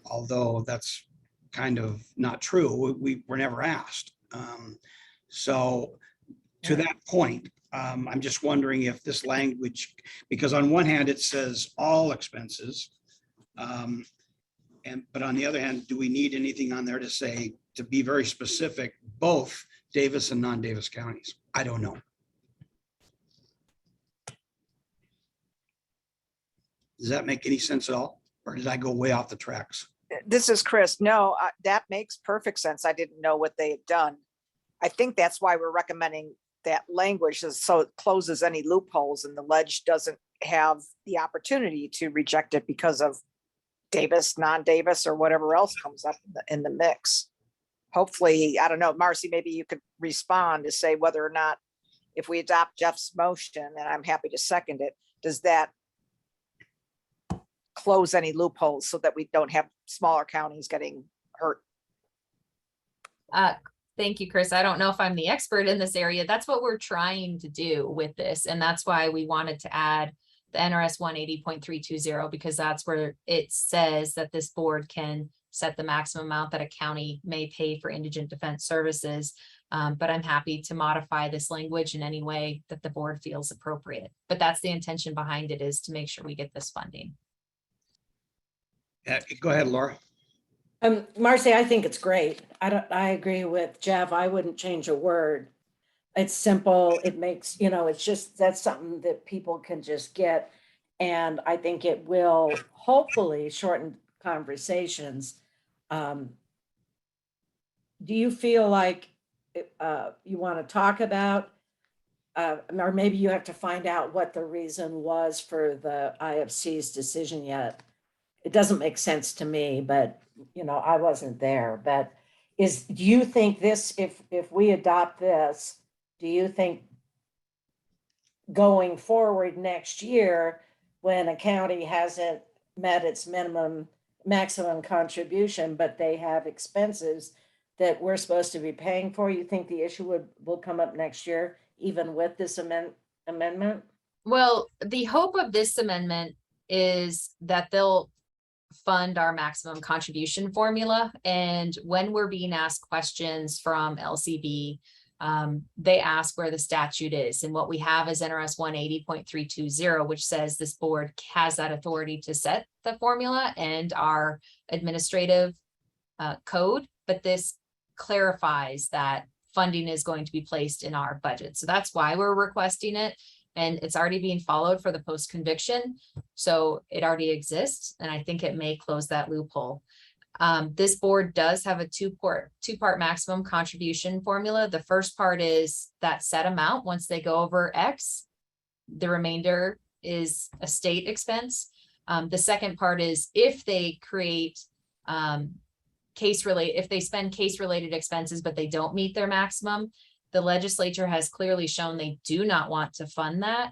although that's kind of not true. We were never asked. So to that point, I'm just wondering if this language, because on one hand it says all expenses, but on the other hand, do we need anything on there to say, to be very specific, both Davis and non-Davis counties? I don't know. Does that make any sense at all? Or did I go way off the tracks? This is Chris. No, that makes perfect sense. I didn't know what they had done. I think that's why we're recommending that language, so it closes any loopholes and the ledge doesn't have the opportunity to reject it because of Davis, non-Davis, or whatever else comes up in the mix. Hopefully, I don't know, Marcy, maybe you could respond to say whether or not, if we adopt Jeff's motion, and I'm happy to second it, does that close any loopholes so that we don't have smaller counties getting hurt? Thank you, Chris. I don't know if I'm the expert in this area. That's what we're trying to do with this. And that's why we wanted to add the NRS 180.320, because that's where it says that this board can set the maximum amount that a county may pay for indigent defense services. But I'm happy to modify this language in any way that the board feels appropriate. But that's the intention behind it, is to make sure we get this funding. Go ahead, Laura. Marcy, I think it's great. I agree with Jeff. I wouldn't change a word. It's simple. It makes, it's just, that's something that people can just get. And I think it will hopefully shorten conversations. Do you feel like you want to talk about, or maybe you have to find out what the reason was for the IFC's decision yet? It doesn't make sense to me, but I wasn't there. But do you think this, if we adopt this, do you think going forward next year, when a county hasn't met its maximum contribution, but they have expenses that we're supposed to be paying for, you think the issue will come up next year, even with this amendment? Well, the hope of this amendment is that they'll fund our maximum contribution formula. And when we're being asked questions from LCB, they ask where the statute is. And what we have is NRS 180.320, which says this board has that authority to set the formula and our administrative code. But this clarifies that funding is going to be placed in our budget. So that's why we're requesting it. And it's already being followed for the post-conviction. So it already exists. And I think it may close that loophole. This board does have a two-part maximum contribution formula. The first part is that set amount. Once they go over X, the remainder is a state expense. The second part is if they create if they spend case-related expenses, but they don't meet their maximum, the legislature has clearly shown they do not want to fund that.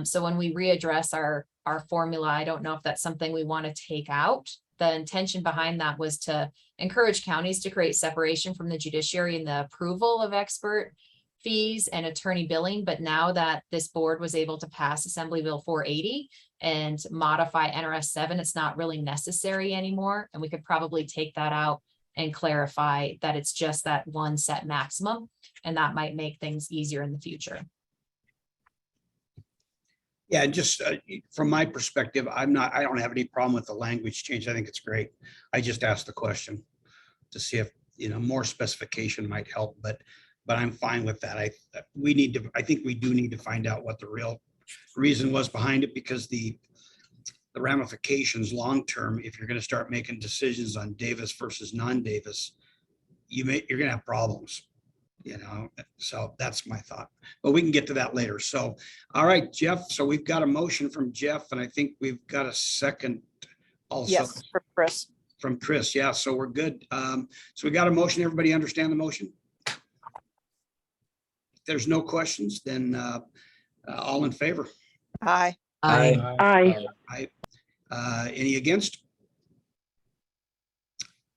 So when we readdress our formula, I don't know if that's something we want to take out. The intention behind that was to encourage counties to create separation from the judiciary in the approval of expert fees and attorney billing. But now that this board was able to pass Assembly Bill 480 and modify NRS 7, it's not really necessary anymore. And we could probably take that out and clarify that it's just that one set maximum. And that might make things easier in the future. Yeah, just from my perspective, I don't have any problem with the language change. I think it's great. I just asked the question to see if, more specification might help, but I'm fine with that. I think we do need to find out what the real reason was behind it, because the ramifications long-term, if you're going to start making decisions on Davis versus non-Davis, you're going to have problems. So that's my thought, but we can get to that later. So, all right, Jeff. So we've got a motion from Jeff, and I think we've got a second also. Yes, for Chris. From Chris. Yeah. So we're good. So we got a motion. Everybody understand the motion? If there's no questions, then all in favor? Aye. Aye. Any against?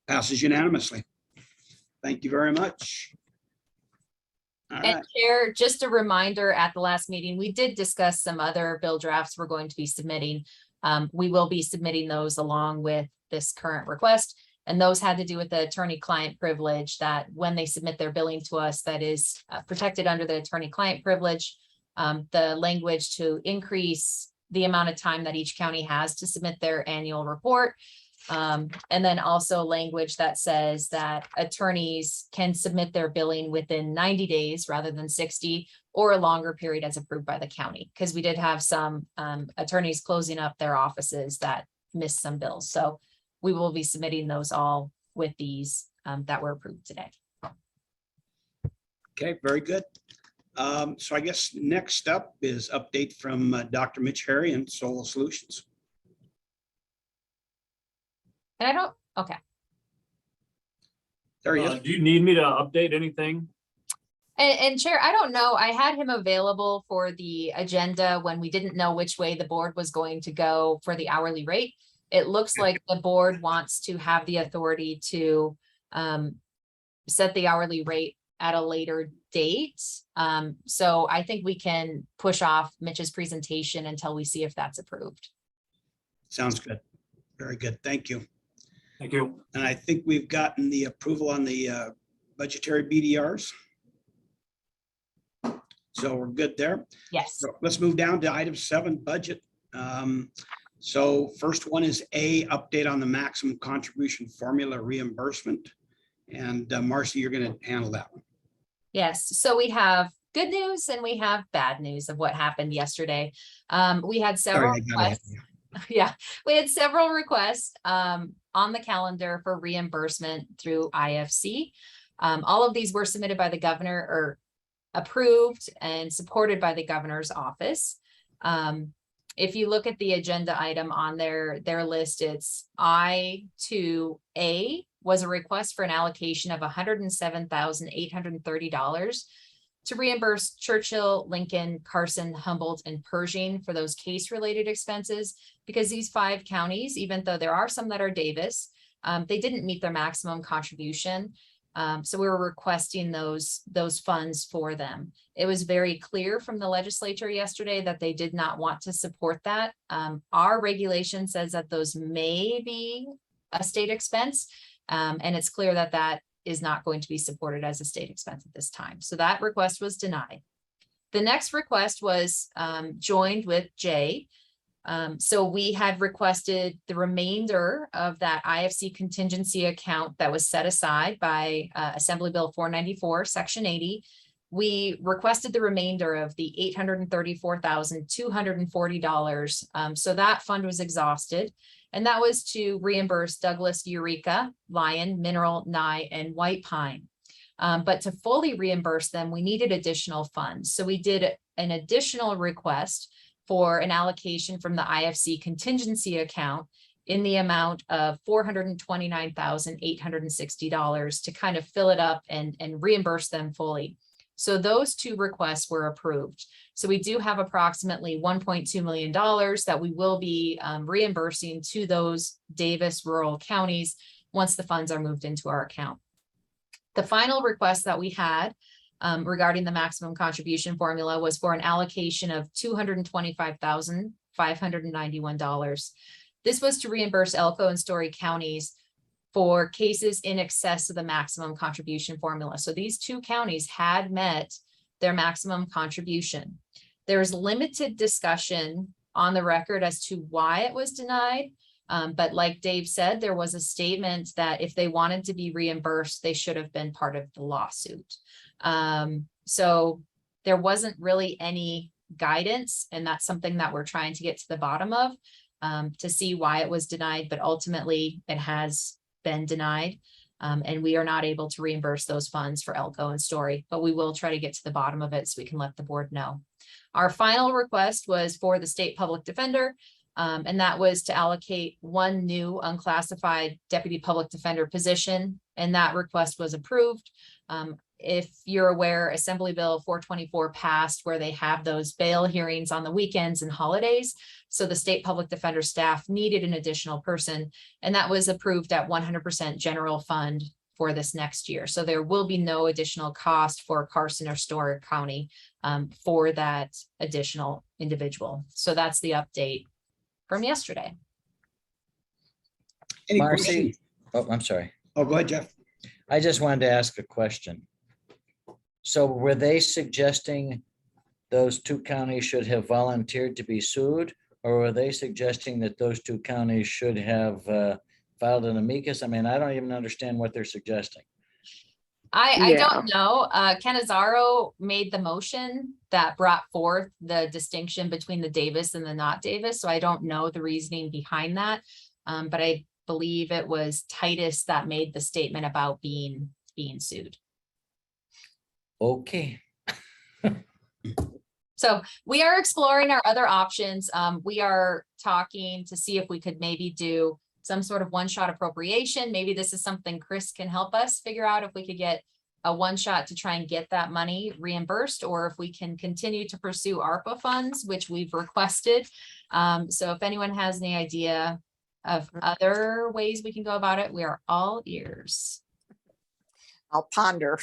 Passes unanimously. Thank you very much. All And right. Chair, just a reminder, at the last meeting, we did discuss some other bill drafts we're going to be submitting. We will be submitting those along with this current request. And those had to do with the attorney-client privilege, that when they submit their billing to us, that is protected under the attorney-client privilege. The language to increase the amount of time that each county has to submit their annual report. And then also language that says that attorneys can submit their billing within 90 days rather than 60, or a longer period as approved by the county. Because we did have some attorneys closing up their offices that missed some bills. So we will be submitting those all with these that were approved today. Okay, very good. So I guess next up is update from Dr. Mitch Harry and Solo Solutions. And I don't, okay. There he is. Do you need me to update anything? And Chair, I don't know, I had him available for the agenda when we didn't know which way the board was going to go for the hourly rate. It looks like the board wants to have the authority to set the hourly rate at a later date. So I think we can push off Mitch's presentation until we see if that's approved. Sounds good. Very good. Thank you. Thank you. And I think we've gotten the approval on the budgetary BDRs. So we're good there. Yes. So let's move down to item 7, budget. So first one is A, update on the maximum contribution formula reimbursement. And Marcy, you're going to handle that one. Yes, so we have good news and we have bad news of what happened yesterday. We had several Sorry, I got ahead requests. of you. Yeah, we had several requests on the calendar for reimbursement through IFC. All of these were submitted by the governor or approved and supported by the governor's office. If you look at the agenda item on their list, it's I-2A was a request for an allocation of $107,830 to reimburse Churchill, Lincoln, Carson, Humboldt, and Pershing for those case-related expenses, because these 5 counties, even though there are some that are Davis, they didn't meet their maximum contribution. So we were requesting those funds for them. It was very clear from the legislature yesterday that they did not want to support that. Our regulation says that those may be a state expense, and it's clear that that is not going to be supported as a state expense at this time. So that request was denied. The next request was joined with J. So we had requested the remainder of that IFC contingency account that was set aside by Assembly Bill 494, Section 80. We requested the remainder of the $834,240. So that fund was exhausted. And that was to reimburse Douglas, Eureka, Lion, Mineral, Nye, and White Pine. But to fully reimburse them, we needed additional funds. So we did an additional request for an allocation from the IFC contingency account in the amount of $429,860 to kind of fill it up and reimburse them fully. So those 2 requests were approved. So we do have approximately $1.2 million that we will be reimbursing to those Davis rural counties once the funds are moved into our account. The final request that we had regarding the maximum contribution formula was for an allocation of $225,591. This was to reimburse Elko and Story counties for cases in excess of the maximum contribution formula. So these 2 counties had met their maximum contribution. There's limited discussion on the record as to why it was denied. But like Dave said, there was a statement that if they wanted to be reimbursed, they should have been part of the lawsuit. So there wasn't really any guidance, and that's something that we're trying to get to the bottom of to see why it was denied, but ultimately it has been denied. And we are not able to reimburse those funds for Elko and Story, but we will try to get to the bottom of it so we can let the board know. Our final request was for the state public defender, and that was to allocate 1 new unclassified deputy public defender position, and that request was approved. If you're aware, Assembly Bill 424 passed where they have those bail hearings on the weekends and holidays. So the state public defender staff needed an additional person, and that was approved at 100% general fund for this next year. So there will be no additional cost for Carson or Story County for that additional individual. So that's the update from yesterday. Any Marcy, questions? oh, I'm sorry. Oh, go ahead, Jeff. I just wanted to ask a question. So were they suggesting those 2 counties should have volunteered to be sued? Or were they suggesting that those 2 counties should have filed an amicus? I mean, I don't even understand what they're suggesting. I don't know. Canizaro made the motion that brought forth the distinction between the Davis and the not Davis. So I don't know the reasoning behind that. But I believe it was Titus that made the statement about being sued. Okay. So we are exploring our other options. We are talking to see if we could maybe do some sort of one-shot appropriation. Maybe this is something Chris can help us figure out, if we could get a one-shot to try and get that money reimbursed, or if we can continue to pursue ARPA funds, which we've requested. So if anyone has any idea of other ways we can go about it, we are all ears. I'll ponder.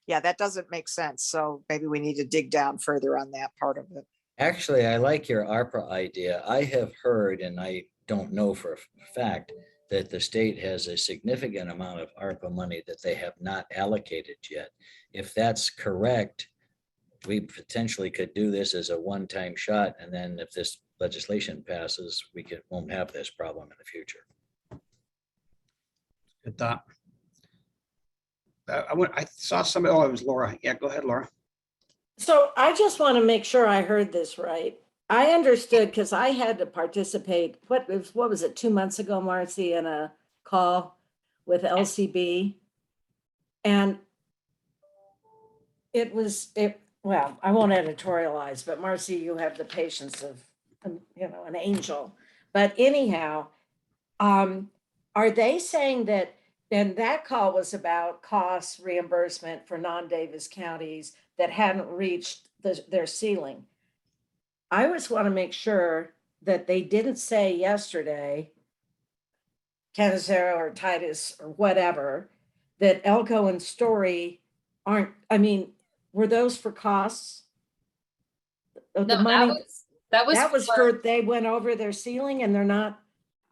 Yeah, that doesn't make sense. So maybe we need to dig down further on that part of it. Actually, I like your ARPA idea. I have heard, and I don't know for a fact, that the state has a significant amount of ARPA money that they have not allocated yet. If that's correct, we potentially could do this as a one-time shot, and then if this legislation passes, won't have this problem in the future. Good thought. I saw somebody, oh, it was Laura. Yeah, go ahead, Laura. So I just want to make sure I heard this right. I understood because I had to participate, what was it, 2 months ago, Marcy, in a call with LCB. And well, I won't editorialize, but Marcy, you have the patience of, an angel. But anyhow, are they saying that, and that call was about cost reimbursement for non-Davis counties that hadn't reached their ceiling. I just want to make sure that they didn't say yesterday, Canizero or Titus or whatever, that Elko and Story aren't, were those for costs? No, that was for, they went over their ceiling and they're not.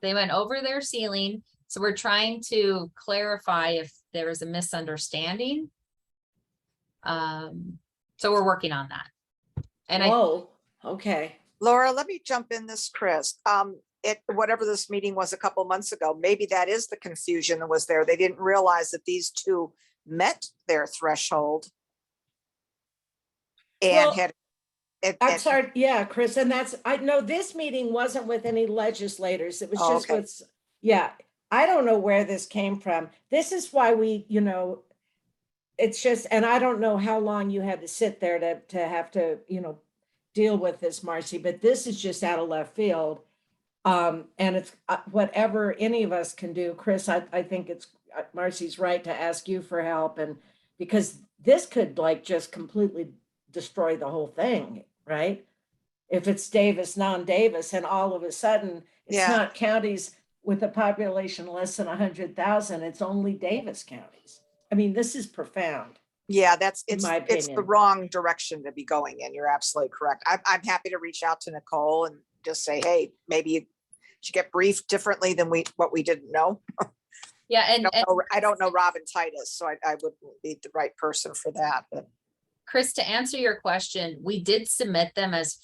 They went over their ceiling. So we're trying to clarify if there was a misunderstanding. So we're working on that. And Okay. Laura, let me jump in this, Chris. Whatever this meeting was a couple months ago, maybe that is the confusion that was there. They didn't realize that these two met their threshold. And I'm sorry, yeah, Chris, and I know this meeting wasn't with any legislators. It was just okay. with, yeah, I don't know where this came from. This is why we, it's just, and I don't know how long you had to sit there to have to, deal with this, Marcy, but this is just out of left field. And it's whatever any of us can do. Chris, I think it's Marcy's right to ask you for help, and because this could just completely destroy the whole thing, right? If it's Davis, non-Davis, and all of a sudden it's not counties with a population less than 100,000, it's only Davis counties. This is profound. Yeah, in my it's the opinion. wrong direction to be going in. You're absolutely correct. I'm happy to reach out to Nicole and just say, hey, maybe you should get briefed differently than what we didn't know. Yeah, and I don't know Robin Titus, so I wouldn't be the right person for that. But Chris, to answer your question, we did submit them as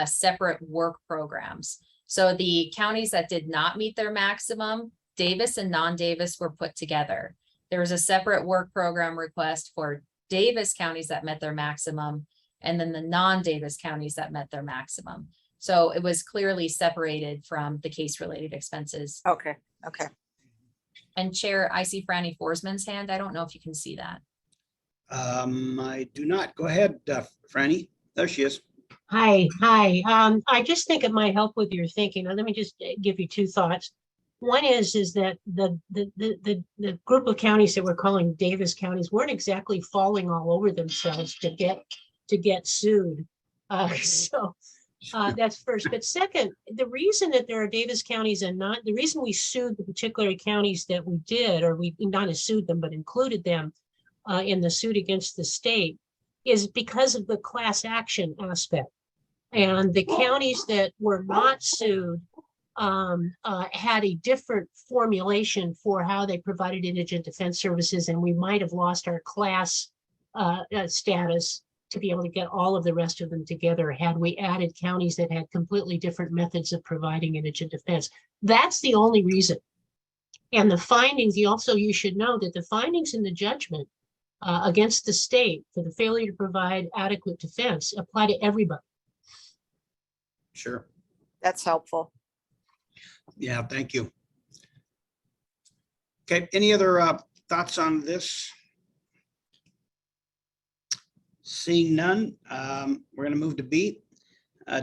separate work programs. So the counties that did not meet their maximum, Davis and non-Davis, were put together. There was a separate work program request for Davis counties that met their maximum, and then the non-Davis counties that met their maximum. So it was clearly separated from the case-related expenses. Okay. And Chair, I see Franny Forsman's hand. I don't know if you can see that. I do not. Go ahead, Franny. There she is. Hi. I just think it might help with your thinking. Let me just give you two thoughts. One is that the group of counties that we're calling Davis counties weren't exactly falling all over themselves to get sued. So that's first. But second, the reason that there are Davis counties and not, the reason we sued the particular counties that we did, or we not sued them, but included them in the suit against the state, is because of the class action aspect. And the counties that were not sued had a different formulation for how they provided indigent defense services, and we might have lost our class status to be able to get all of the rest of them together had we added counties that had completely different methods of providing indigent defense. That's the only reason. And the findings, you should know that the findings in the judgment against the state for the failure to provide adequate defense apply to everybody. Sure. That's helpful. Yeah, thank you. Okay, any other thoughts on this? Seeing none, we're going to move to B.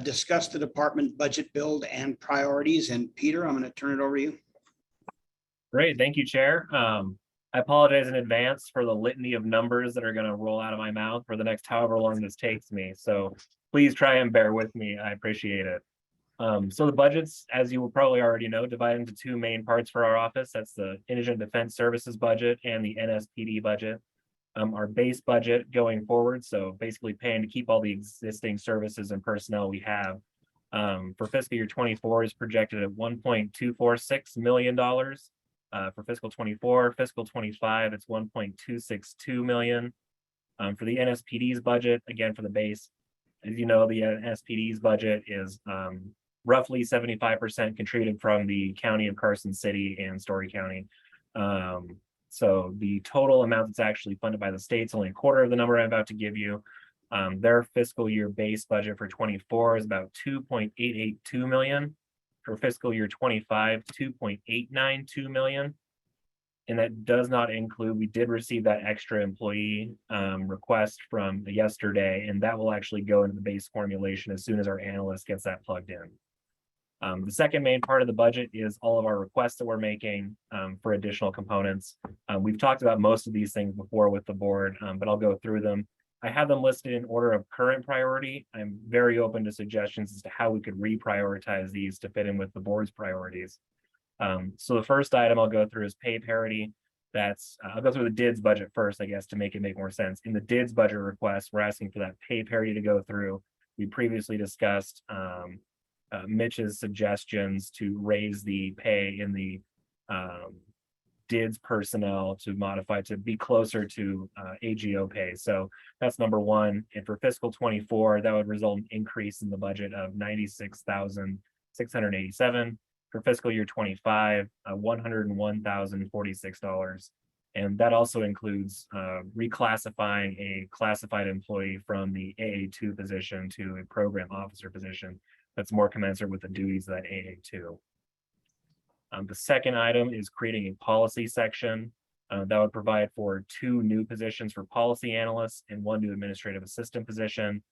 Discuss the department budget build and priorities. And Peter, I'm going to turn it over to you. Great, thank you, Chair. I apologize in advance for the litany of numbers that are going to roll out of my mouth for the next however long this takes me. So please try and bear with me. I appreciate it. So the budgets, as you will probably already know, divide into two main parts for our office. That's the Indigent Defense Services budget and the NSPD budget. our base budget going forward. So basically paying to keep all the existing services and personnel we have. For fiscal year 24 is projected at $1.246 million. For fiscal 24, fiscal 25, it's 1.262 million. For the NSPD's budget, again, for the base, as you know, the NSPD's budget is roughly 75% contributed from the county of Carson City and Story County. So the total amount that's actually funded by the state's only a quarter of the number I'm about to give you. Their fiscal year base budget for 24 is about 2.882 million. For fiscal year 25, 2.892 million. And that does not include, we did receive that extra employee request from yesterday, and that will actually go into the base formulation as soon as our analyst gets that plugged in. The second main part of the budget is all of our requests that we're making for additional components. We've talked about most of these things before with the board, but I'll go through them. I have them listed in order of current priority. I'm very open to suggestions as to how we could reprioritize these to fit in with the board's priorities. So the first item I'll go through is pay parity. That's, I'll go through the DIDS budget first, I guess, to make it make more sense. In the DIDS budget request, we're asking for that pay parity to go through. We previously discussed Mitch's suggestions to raise the pay in the DIDS personnel to modify to be closer to AGO pay. So that's number one. And for fiscal 24, that would result in an increase in the budget of $96,687. For fiscal year 25, $101,046. And that also includes reclassifying a classified employee from the AA2 position to a program officer position that's more commensurate with the duties of that AA2. The second item is creating a policy section that would provide for 2 new positions for policy analysts and 1 new administrative assistant position.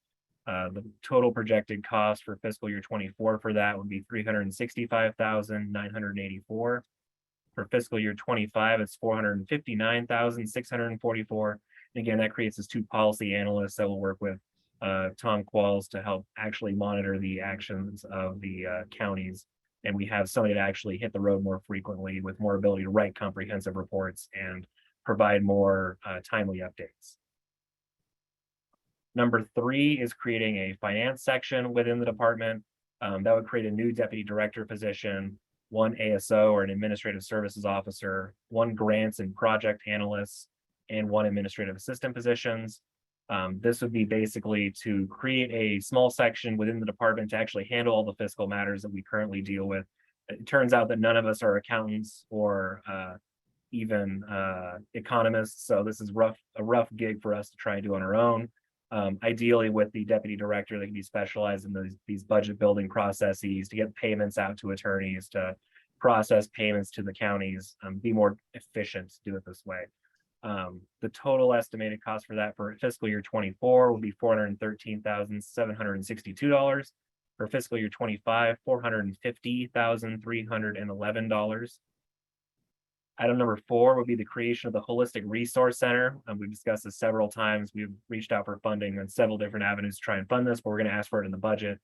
The total projected cost for fiscal year 24 for that would be $365,984. For fiscal year 25, it's $459,644. And again, that creates this 2 policy analysts that will work with Tom Qualls to help actually monitor the actions of the counties. And we have somebody to actually hit the road more frequently with more ability to write comprehensive reports and provide more timely updates. Number 3 is creating a finance section within the department. That would create a new deputy director position, 1 ASO or an administrative services officer, 1 grants and project analyst, and 1 administrative assistant positions. This would be basically to create a small section within the department to actually handle all the fiscal matters that we currently deal with. It turns out that none of us are accountants or even economists, so this is a rough gig for us to try and do on our own. Ideally with the deputy director, they can be specialized in these budget building processes to get payments out to attorneys, to process payments to the counties, be more efficient to do it this way. The total estimated cost for that for fiscal year 24 will be $413,762. For fiscal year 25, $450,311. Item number 4 would be the creation of the Holistic Resource Center. We've discussed this several times. We've reached out for funding on several different avenues to try and fund this, but we're going to ask for it in the budget.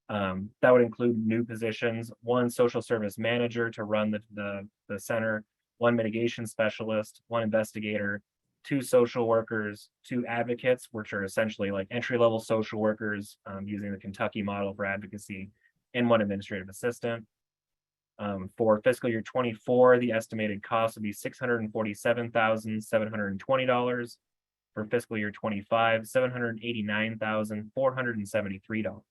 That would include new positions, 1 social service manager to run the center, 1 mitigation specialist, 1 investigator, 2 social workers, 2 advocates, which are essentially like entry-level social workers using the Kentucky model for advocacy, and 1 administrative assistant. For fiscal year 24, the estimated cost would be $647,720. For fiscal year 25, $789,473.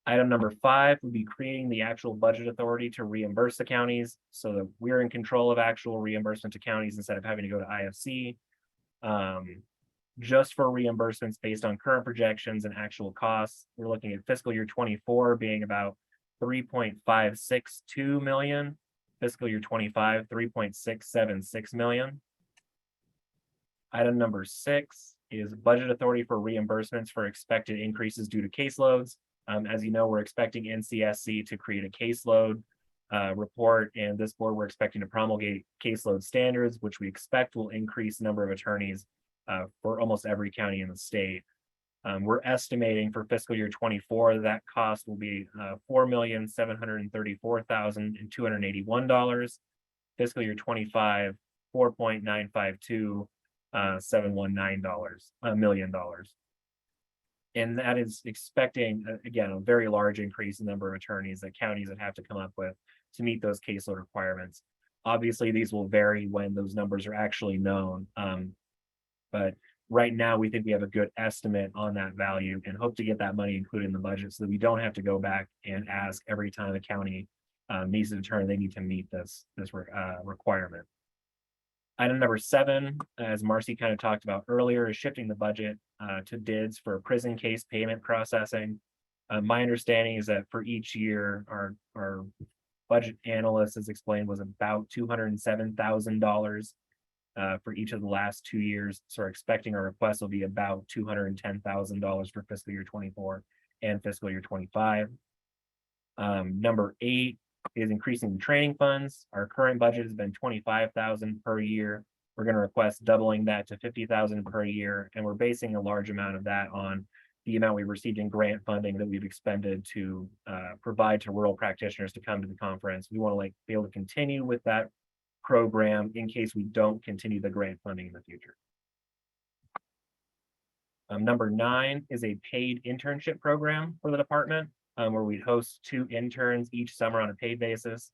Item number 5 would be creating the actual budget authority to reimburse the counties so that we're in control of actual reimbursement to counties instead of having to go to IFC. Just for reimbursements based on current projections and actual costs, we're looking at fiscal year 24 being about $3.562 million, fiscal year 25, $3.676 million. Item number 6 is budget authority for reimbursements for expected increases due to caseloads. As you know, we're expecting NCSC to create a caseload report, and this board we're expecting to promulgate caseload standards, which we expect will increase the number of attorneys for almost every county in the state. We're estimating for fiscal year 24 that cost will be $4,734,281. Fiscal year 25, $4.952 million. And that is expecting, again, a very large increase in number of attorneys that counties would have to come up with to meet those caseload requirements. Obviously, these will vary when those numbers are actually known. But right now, we think we have a good estimate on that value and hope to get that money included in the budget so that we don't have to go back and ask every time a county needs to determine they need to meet this requirement. Item number 7, as Marcy kind of talked about earlier, is shifting the budget to DIDS for prison case payment processing. My understanding is that for each year, our budget analyst has explained was about $207,000 for each of the last 2 years. So we're expecting our request will be about $210,000 for fiscal year 24 and fiscal year 25. Number 8 is increasing the training funds. Our current budget has been $25,000 per year. We're going to request doubling that to $50,000 per year, and we're basing a large amount of that on the amount we received in grant funding that we've expended to provide to rural practitioners to come to the conference. We want to be able to continue with that program in case we don't continue the grant funding in the future. Number 9 is a paid internship program for the department, where we host 2 interns each summer on a paid basis.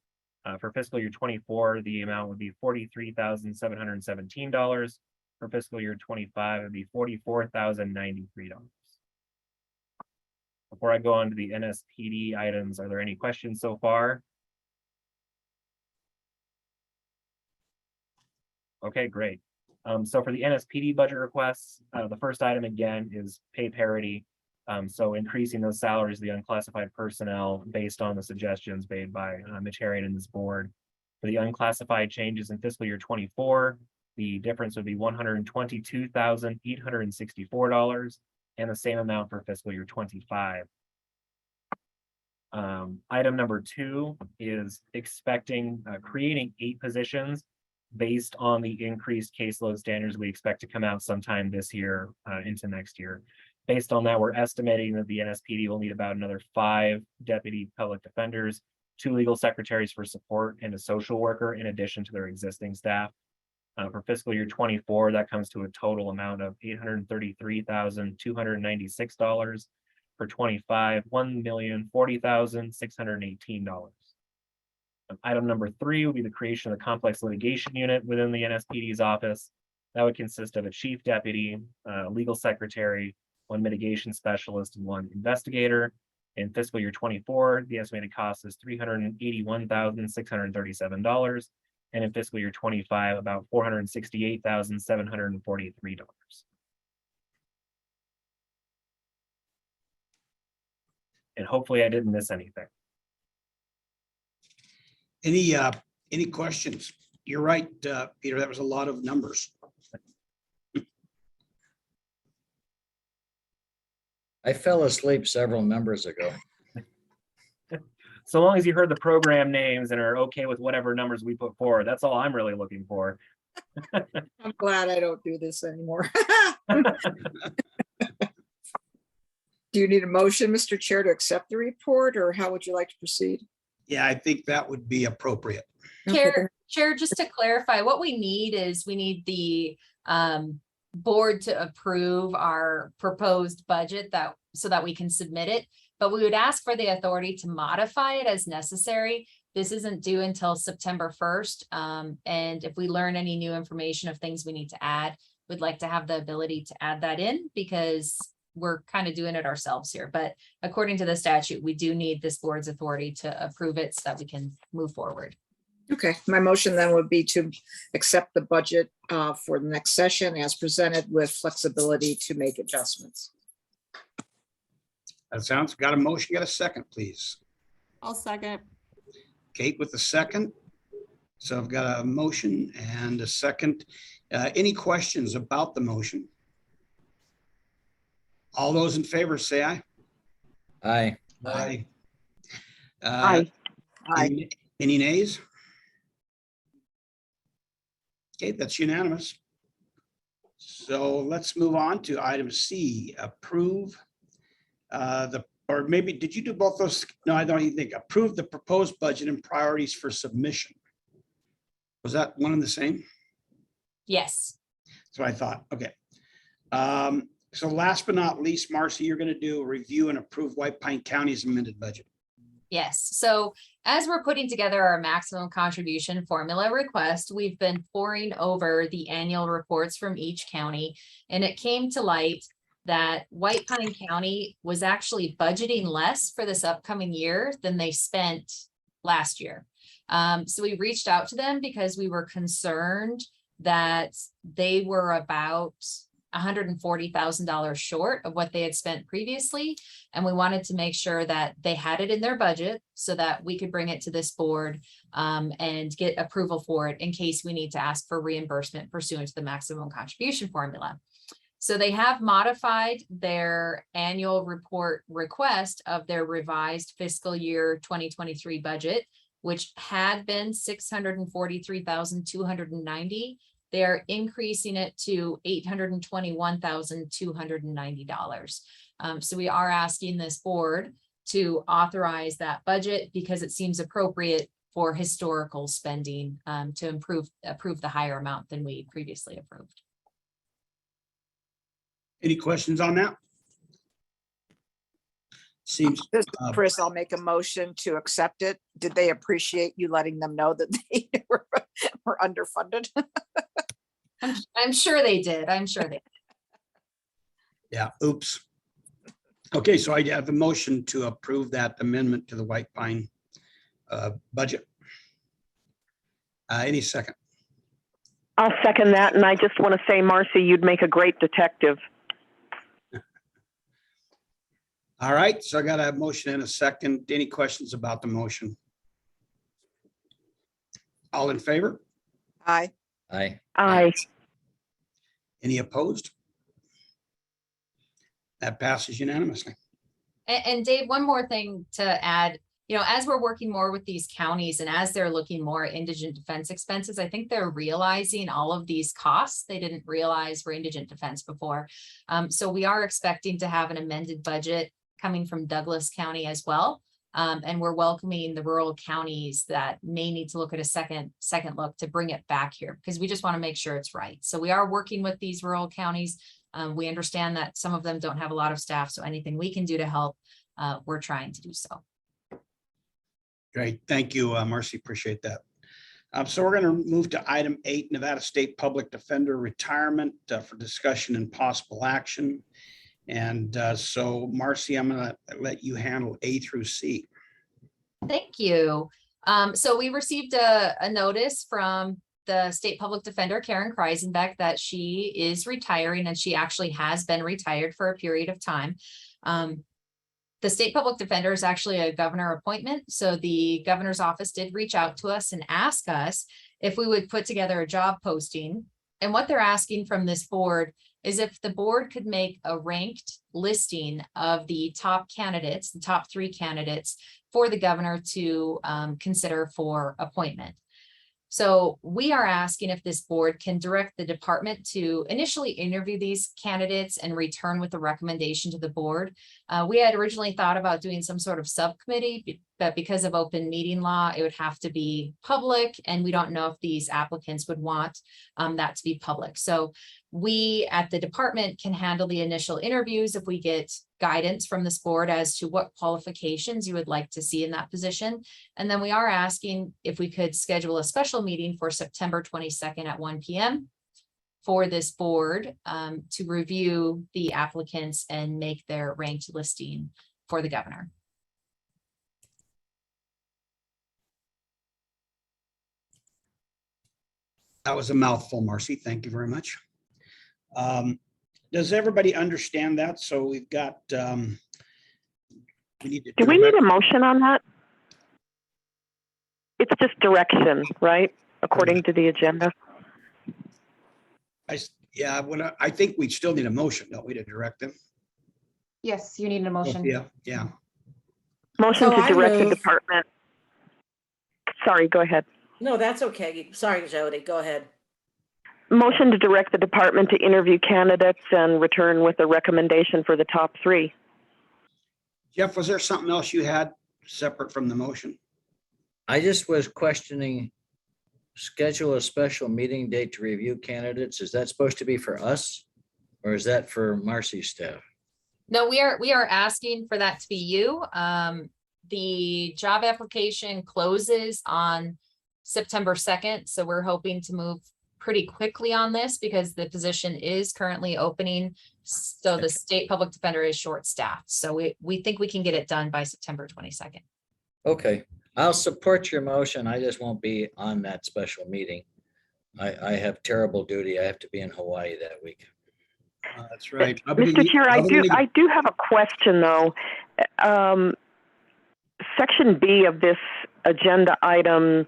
For fiscal year 24, the amount would be $43,717. For fiscal year 25, it would be $44,093. Before I go on to the NSPD items, are there any questions so far? Okay, great. So for the NSPD budget requests, the first item again is pay parity. So increasing those salaries of the unclassified personnel based on the suggestions made by Mitch Herring and this board. For the unclassified changes in fiscal year 24, the difference would be $122,864, and the same amount for fiscal year 25. Item number 2 is creating 8 positions based on the increased caseload standards we expect to come out sometime this year into next year. Based on that, we're estimating that the NSPD will need about another 5 deputy public defenders, 2 legal secretaries for support, and a social worker in addition to their existing staff. For fiscal year 24, that comes to a total amount of $833,296. For 25, $1,040,618. Item number 3 will be the creation of the complex litigation unit within the NSPD's office. That would consist of a chief deputy, legal secretary, 1 mitigation specialist, and 1 investigator. In fiscal year 24, the estimated cost is $381,637. And in fiscal year 25, about $468,743. And hopefully I didn't miss anything. Any questions? You're right, Peter, that was a lot of numbers. I fell asleep several numbers ago. So long as you heard the program names and are okay with whatever numbers we put forward, that's all I'm really looking for. I'm glad I don't do this anymore. Do you need a motion, Mr. Chair, to accept the report, or how would you like to proceed? Yeah, I think that would be appropriate. Chair, just to clarify, what we need is the board to approve our proposed budget so that we can submit it. But we would ask for the authority to modify it as necessary. This isn't due until September 1st. And if we learn any new information of things we need to add, we'd like to have the ability to add that in because we're kind of doing it ourselves here. But according to the statute, we do need this board's authority to approve it so that we can move forward. Okay, my motion then would be to accept the budget for the next session as presented with flexibility to make adjustments. That sounds, got a motion, got a second, please. I'll second. Kate with the second. So I've got a motion and a second. Any questions about the motion? All those in favor say aye. Aye. Aye. Aye. Any nays? Okay, that's unanimous. So let's move on to item C, approve or maybe, did you do both those? No, I don't even think. Approve the proposed budget and priorities for submission. Was that one and the same? Yes. That's what I thought. Okay. So last but not least, Marcy, you're going to do a review and approve White Pine County's amended budget. Yes, so as we're putting together our maximum contribution formula request, we've been poring over the annual reports from each county. And it came to light that White Pine County was actually budgeting less for this upcoming year than they spent last year. So we reached out to them because we were concerned that they were about $140,000 short of what they had spent previously. And we wanted to make sure that they had it in their budget so that we could bring it to this board and get approval for it in case we need to ask for reimbursement pursuant to the maximum contribution formula. So they have modified their annual report request of their revised fiscal year 2023 budget, which had been $643,290. They are increasing it to $821,290. So we are asking this board to authorize that budget because it seems appropriate for historical spending to approve the higher amount than we previously approved. Any questions on that? Seems, This is Chris, I'll make a motion to accept it. Did they appreciate you letting them know that they were underfunded? I'm sure they did. I'm sure they did. yeah, oops. Okay, so I have a motion to approve that amendment to the White Pine budget. Any second? I'll second that. And I just want to say, Marcy, you'd make a great detective. All right, so I got a motion and a second. Any questions about the motion? All in favor? Aye. Aye. Aye. Any opposed? That passes unanimously. And Dave, one more thing to add, as we're working more with these counties and as they're looking more at indigent defense expenses, I think they're realizing all of these costs they didn't realize were indigent defense before. So we are expecting to have an amended budget coming from Douglas County as well. And we're welcoming the rural counties that may need to look at a second look to bring it back here because we just want to make sure it's right. So we are working with these rural counties. We understand that some of them don't have a lot of staff, so anything we can do to help, we're trying to do so. Great, thank you, Marcy, appreciate that. So we're going to move to item 8, Nevada State Public Defender retirement for discussion and possible action. And so Marcy, I'm going to let you handle A through C. Thank you. So we received a notice from the state public defender, Karen Kreisenbeck, that she is retiring, and she actually has been retired for a period of time. The state public defender is actually a governor appointment. So the governor's office did reach out to us and ask us if we would put together a job posting. And what they're asking from this board is if the board could make a ranked listing of the top candidates, the top 3 candidates for the governor to consider for appointment. So we are asking if this board can direct the department to initially interview these candidates and return with a recommendation to the board. We had originally thought about doing some sort of subcommittee, but because of open meeting law, it would have to be public, and we don't know if these applicants would want that to be public. So we at the department can handle the initial interviews if we get guidance from this board as to what qualifications you would like to see in that position. And then we are asking if we could schedule a special meeting for September 22nd at 1 p.m. for this board to review the applicants and make their ranked listing for the governor. That was a mouthful, Marcy. Thank you very much. Does everybody understand that? So we've got, we need to. Do we need a motion on that? It's just direction, right? According to the agenda. Yeah, I think we still need a motion, don't we, to direct them? Yes, you need a motion. Yeah. Motion So to I direct the move- department. Sorry, go ahead. No, that's okay. Sorry, Jody, go ahead. Motion to direct the department to interview candidates and return with a recommendation for the top 3. Jeff, was there something else you had separate from the motion? I just was questioning schedule a special meeting date to review candidates. Is that supposed to be for us? Or is that for Marcy's staff? No, we are asking for that to be you. The job application closes on September 2nd, so we're hoping to move pretty quickly on this because the position is currently opening. So the state public defender is short-staffed. So we think we can get it done by September 22nd. Okay, I'll support your motion. I just won't be on that special meeting. I have terrible duty. I have to be in Hawaii that week. That's right. Mr. Chair, I do have a question though. Section B of this agenda item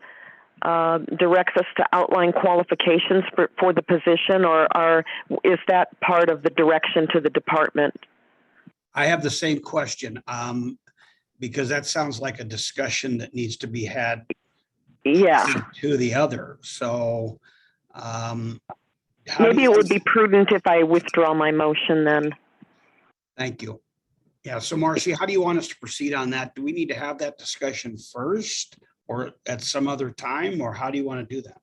directs us to outline qualifications for the position, or is that part of the direction to the department? I have the same question, because that sounds like a discussion that needs to be had. Yeah. To the other, so. Maybe it would be prudent if I withdraw my motion then. Thank you. Yeah, so Marcy, how do you want us to proceed on that? Do we need to have that discussion first or at some other time, or how do you want to do that?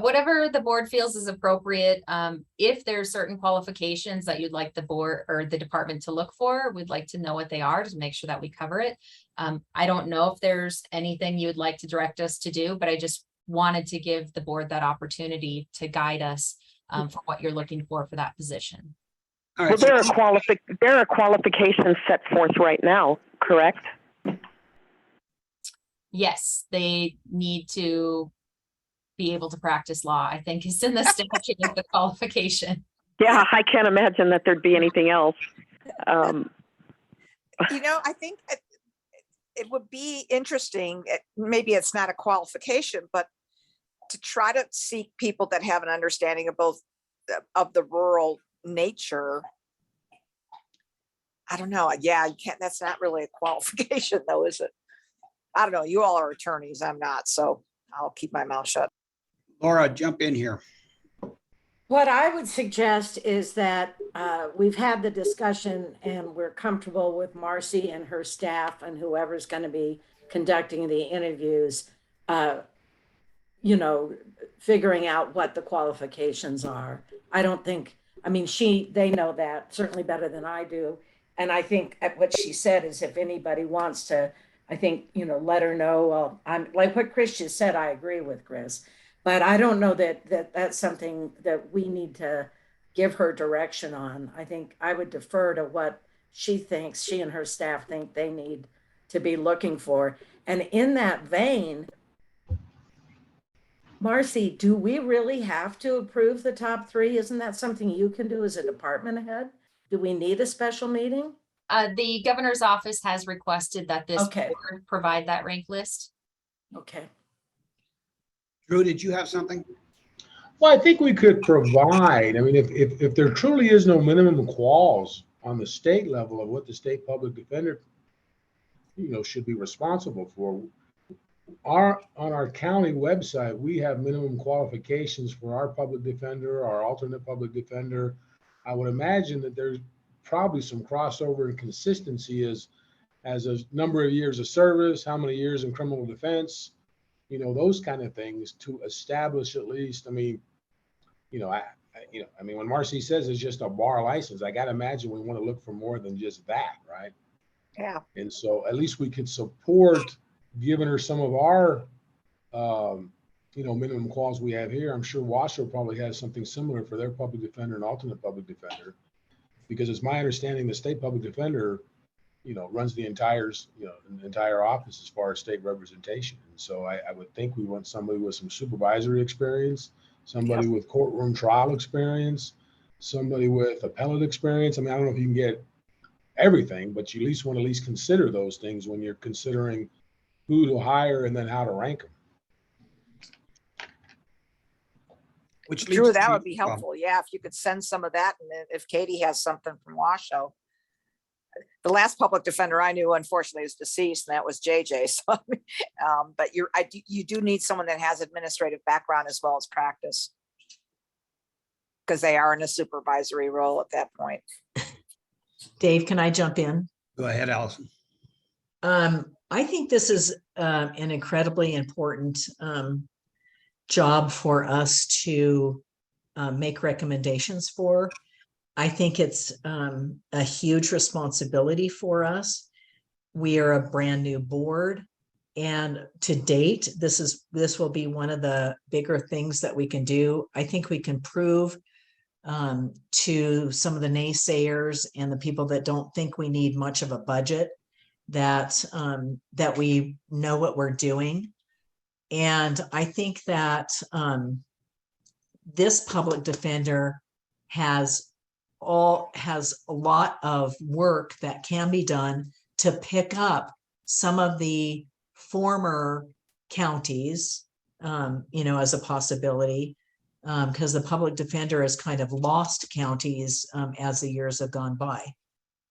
Whatever the board feels is appropriate. If there's certain qualifications that you'd like the board or the department to look for, we'd like to know what they are to make sure that we cover it. I don't know if there's anything you'd like to direct us to do, but I just wanted to give the board that opportunity to guide us for what you're looking for that position. Well, there are qualifications set forth right now, correct? Yes, they need to be able to practice law, I think is in the statute of the qualification. Yeah, I can't imagine that there'd be anything else. I think it would be interesting, maybe it's not a qualification, but to try to seek people that have an understanding of both of the rural nature. I don't know. Yeah, you can't, that's not really a qualification though, is it? I don't know. You all are attorneys. I'm not, so I'll keep my mouth shut. Laura, jump in here. What I would suggest is that we've had the discussion and we're comfortable with Marcy and her staff and whoever's going to be conducting the interviews, figuring out what the qualifications are. I don't think, they know that certainly better than I do. And I think what she said is if anybody wants to, let her know. I'm like what Chris just said, I agree with Chris. But I don't know that that's something that we need to give her direction on. I think I would defer to what she and her staff think they need to be looking for. And in that vein, Marcy, do we really have to approve the top three? Isn't that something you can do as a department head? Do we need a special meeting? The governor's office has requested that this Okay. board provide that rank list. Okay. Drew, did you have something? Well, I think we could provide, if there truly is no minimum quals on the state level of what the state public defender, should be responsible for. On our county website, we have minimum qualifications for our public defender, our alternate public defender. I would imagine that there's probably some crossover and consistency as a number of years of service, how many years in criminal defense, those kind of things to establish at least, when Marcy says it's just a bar license, I got to imagine we want to look for more than just that, right? Yeah. And so at least we could support giving her some of our, minimum quals we have here. I'm sure Washoe probably has something similar for their public defender and alternate public defender, because it's my understanding the state public defender, runs the entire office as far as state representation. And so I would think we want somebody with some supervisory experience, somebody with courtroom trial experience, somebody with appellate experience. I don't know if you can get everything, but you at least want to consider those things when you're considering who to hire and then how to rank them. Drew, that would be helpful. Yeah, if you could send some of that, and then if Katie has something from Washoe. The last public defender I knew, unfortunately, is deceased, and that was JJ. So, but you do need someone that has administrative background as well as practice, because they are in a supervisory role at that point. Dave, can I jump in? Go ahead, Allison. I think this is an incredibly important job for us to make recommendations for. I think it's a huge responsibility for us. We are a brand new board. And to date, this will be one of the bigger things that we can do. I think we can prove to some of the naysayers and the people that don't think we need much of a budget that that we know what we're doing. And I think that this public defender has a lot of work that can be done to pick up some of the former counties, as a possibility, because the public defender has kind of lost counties as the years have gone by.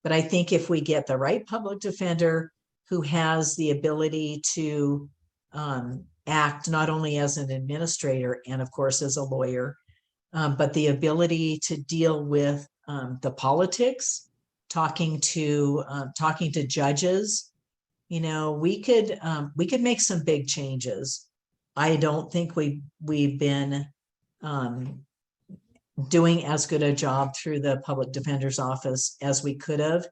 But I think if we get the right public defender who has the ability to act not only as an administrator and of course as a lawyer, but the ability to deal with the politics, talking to judges, we could make some big changes. I don't think we've been doing as good a job through the public defender's office as we could have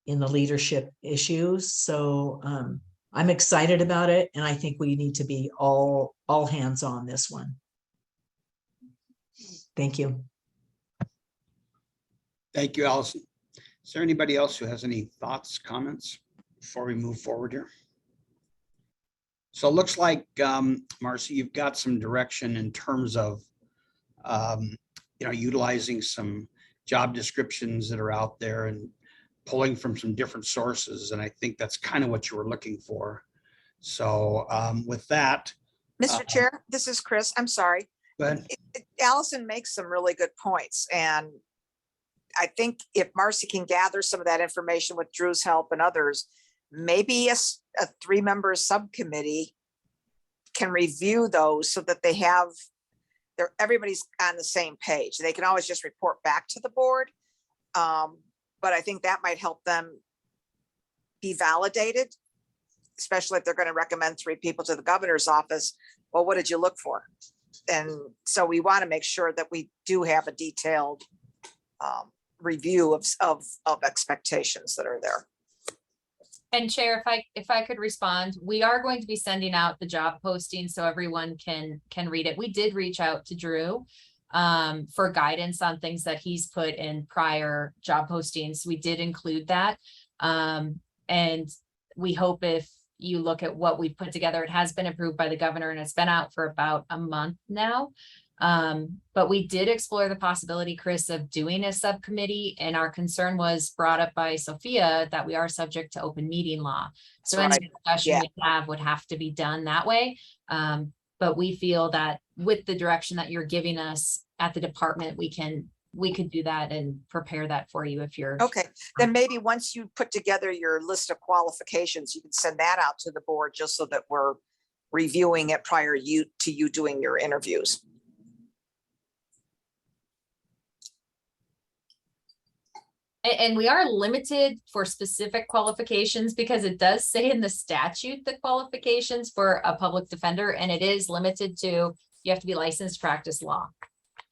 in the leadership issues. So I'm excited about it, and I think we need to be all hands on this one. Thank you. Thank you, Allison. Is there anybody else who has any thoughts, comments before we move forward here? So it looks like, Marcy, you've got some direction in terms of, utilizing some job descriptions that are out there and pulling from some different sources. And I think that's kind of what you were looking for. So with that. Mr. Chair, this is Chris. I'm sorry. Go ahead. Allison makes some really good points. And I think if Marcy can gather some of that information with Drew's help and others, maybe a 3-member subcommittee can review those so that everybody's on the same page. They can always just report back to the board. But I think that might help them be validated, especially if they're going to recommend 3 people to the governor's office. Well, what did you look for? And so we want to make sure that we do have a detailed review of expectations that are there. And Chair, if I could respond, we are going to be sending out the job posting so everyone can read it. We did reach out to Drew for guidance on things that he's put in prior job postings. We did include that. And we hope if you look at what we've put together, it has been approved by the governor and it's been out for about a month now. But we did explore the possibility, Chris, of doing a subcommittee, and our concern was brought up by Sophia that we are subject to open meeting law. So any discussion we have would have to be done that way. But we feel that with the direction that you're giving us at the department, we could do that and prepare that for you if you're. Okay, then maybe once you put together your list of qualifications, you can send that out to the board just so that we're reviewing it prior to you doing your interviews. And we are limited for specific qualifications because it does say in the statute the qualifications for a public defender, and it is limited to, you have to be licensed to practice law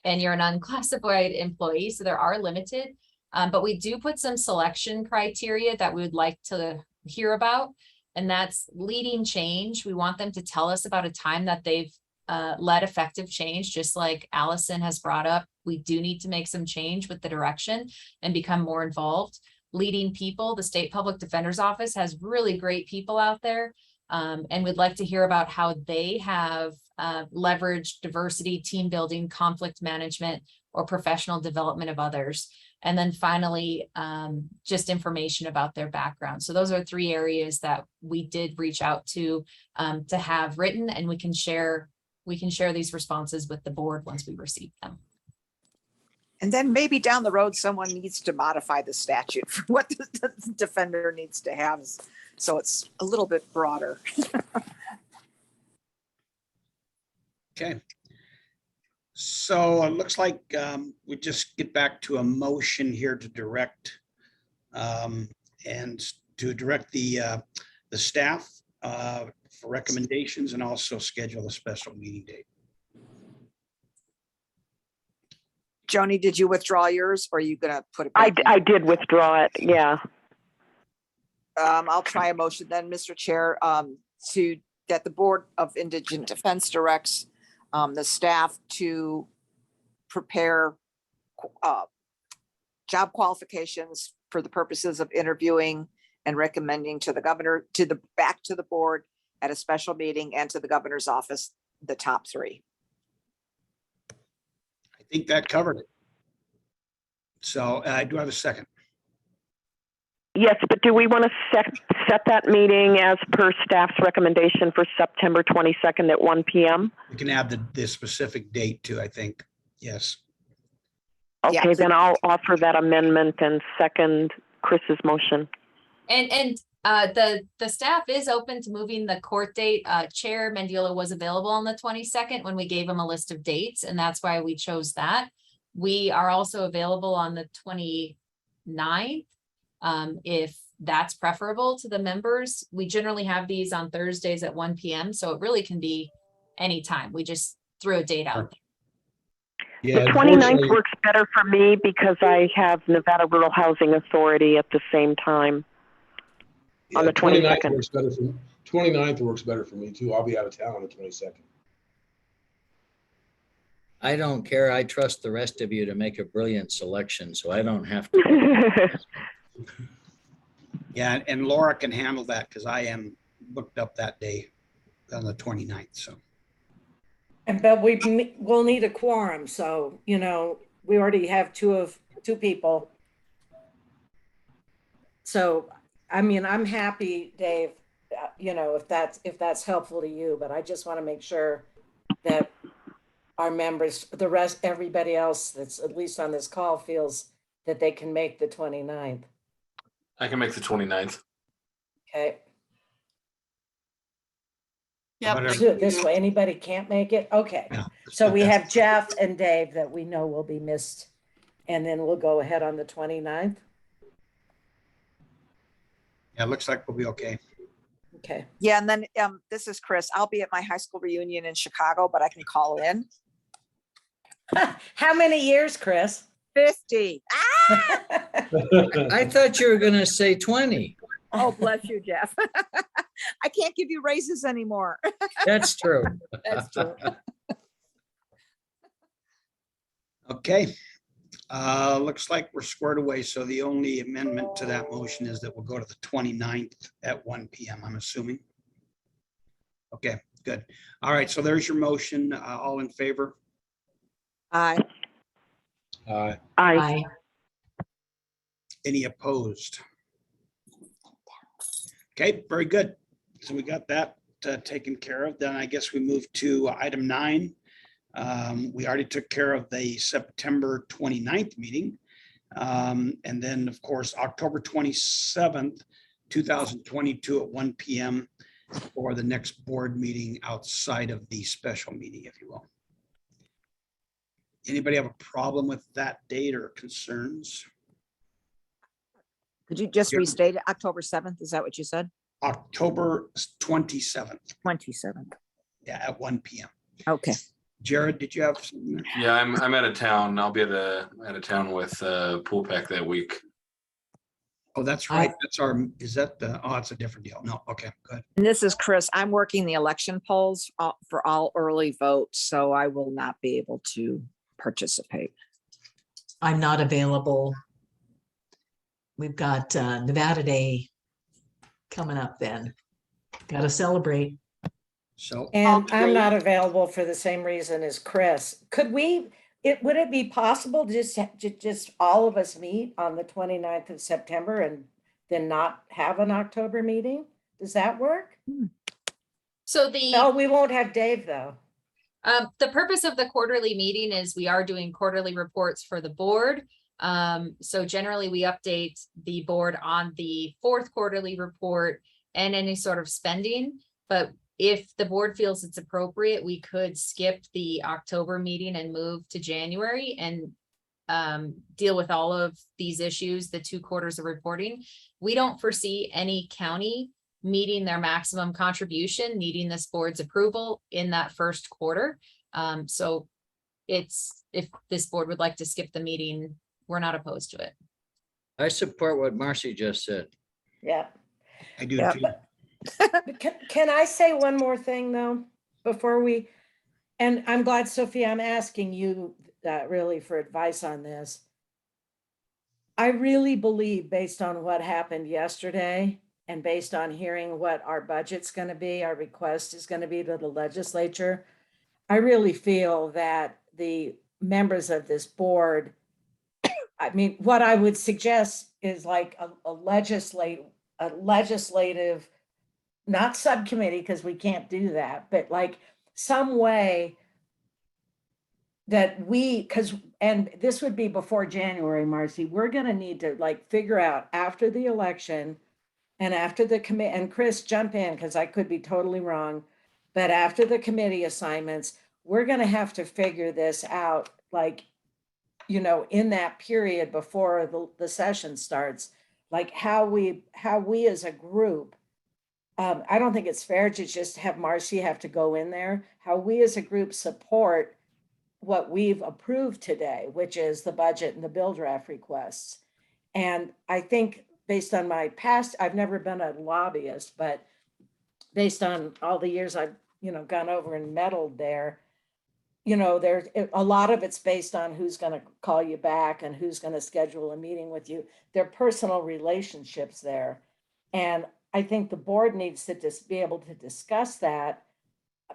and you're an unclassified employee. So there are limited, but we do put some selection criteria that we would like to hear about. And that's leading change. We want them to tell us about a time that they've led effective change, just like Allison has brought up. We do need to make some change with the direction and become more involved. Leading people, the State Public Defender's Office has really great people out there. And we'd like to hear about how they have leveraged diversity, team building, conflict management, or professional development of others. And then finally, just information about their background. So those are 3 areas that we did reach out to have written, and we can share these responses with the board once we receive them. And then maybe down the road, someone needs to modify the statute for what the defender needs to have. So it's a little bit broader. Okay. So it looks like we just get back to a motion here to direct the staff for recommendations and also schedule a special meeting date. Joni, did you withdraw yours or are you gonna put it? I, back in? I did withdraw it, yeah. I'll try a motion then, Mr. Chair, that the Board of Indigent Defense directs the staff to prepare job qualifications for the purposes of interviewing and recommending to the governor, back to the board at a special meeting and to the governor's office, the top 3. I think that covered it. So do I have a second? Yes, but do we want to set that meeting as per staff's recommendation for September 22nd at 1 p.m.? We can add the specific date too, I think. Yes. Okay, Yeah. then I'll offer that amendment and second Chris's motion. And the staff is open to moving the court date. Chair Mendiola was available on the 22nd when we gave him a list of dates, and that's why we chose that. We are also available on the 29th. If that's preferable to the members. We generally have these on Thursdays at 1 p.m. So it really can be anytime. We just threw a date out. Yeah, The 29th unfortunately- works better for me because I have Nevada Rural Housing Authority at the same time. On the 22nd. Works better for 29th works better for me too. I'll be out of town on the 22nd. I don't care. I trust the rest of you to make a brilliant selection, so I don't have to. Yeah, and Laura can handle that because I am booked up that day on the 29th. So But we'll need a quorum, so, you know, we already have two people. So, I mean, I'm happy, Dave, you know, if that's helpful to you, but I just want to make sure that our members, everybody else that's at least on this call feels that they can make the 29th. I can make the 29th. Okay. Yep. Let's do it this way. Anybody can't make it? Okay. yeah. So we have Jeff and Dave that we know will be missed. And then we'll go ahead on the 29th. Yeah, it looks like we'll be okay. Okay. Yeah, and then this is Chris. I'll be at my high school reunion in Chicago, but I can call in. How many years, Chris? 50. I thought you were gonna say 20. Oh, bless you, Jeff. I can't give you raises anymore. That's true. That's true. Okay. Looks like we're squared away. So the only amendment to that motion is that we'll go to the 29th at 1 p.m. I'm assuming. Okay, good. All right. So there's your motion. All in favor? Aye. Aye. Any opposed? Okay, very good. So we got that taken care of. Then I guess we move to item 9. We already took care of the September 29th meeting. And then, of course, October 27th, 2022 at 1 p.m. for the next board meeting outside of the special meeting, if you will. Anybody have a problem with that date or concerns? Could you just Yep. restate it? October 7th? Is that what you said? October 27th, 27th. yeah, at 1 p.m. Okay. Jared, did you have something? Yeah, I'm out of town. I'll be out of town with Pool Pack that week. Oh, that's right. That's our, is that the, oh, it's a different deal. No, okay, good. And this is Chris. I'm working the election polls for all early votes, so I will not be able to participate. I'm not available. We've got Nevada Day coming up then. Got to celebrate. So And I'm not available for the same reason as Chris. Could would it be possible to just all of us meet on the 29th of September and then not have an October meeting? Does that work? So the No, we won't have Dave though. The purpose of the quarterly meeting is we are doing quarterly reports for the board. So generally we update the board on the 4th quarterly report and any sort of spending. But if the board feels it's appropriate, we could skip the October meeting and move to January and deal with all of these issues, the 2 quarters of reporting. We don't foresee any county meeting their maximum contribution, needing this board's approval in that 1st quarter. So if this board would like to skip the meeting, we're not opposed to it. I support what Marcy just said. Yeah. I do Yeah. too. Can I say one more thing though, before we, and I'm glad, Sophia, I'm asking you really for advice on this. I really believe, based on what happened yesterday and based on hearing what our budget's going to be, our request is going to be to the legislature, I really feel that the members of this board, I mean, what I would suggest is like a legislative, not subcommittee, because we can't do that, but like some way that and this would be before January, Marcy, we're going to need to like figure out after the election and after the commit, and Chris, jump in because I could be totally wrong, but after the committee assignments, we're going to have to figure this out, like, in that period before the session starts, like how we as a group, I don't think it's fair to just have Marcy have to go in there, how we as a group support what we've approved today, which is the budget and the bill draft requests. And I think based on my past, I've never been a lobbyist, but based on all the years I've, gone over and meddled there, there's a lot of it's based on who's going to call you back and who's going to schedule a meeting with you. Their personal relationships there. And I think the board needs to just be able to discuss that,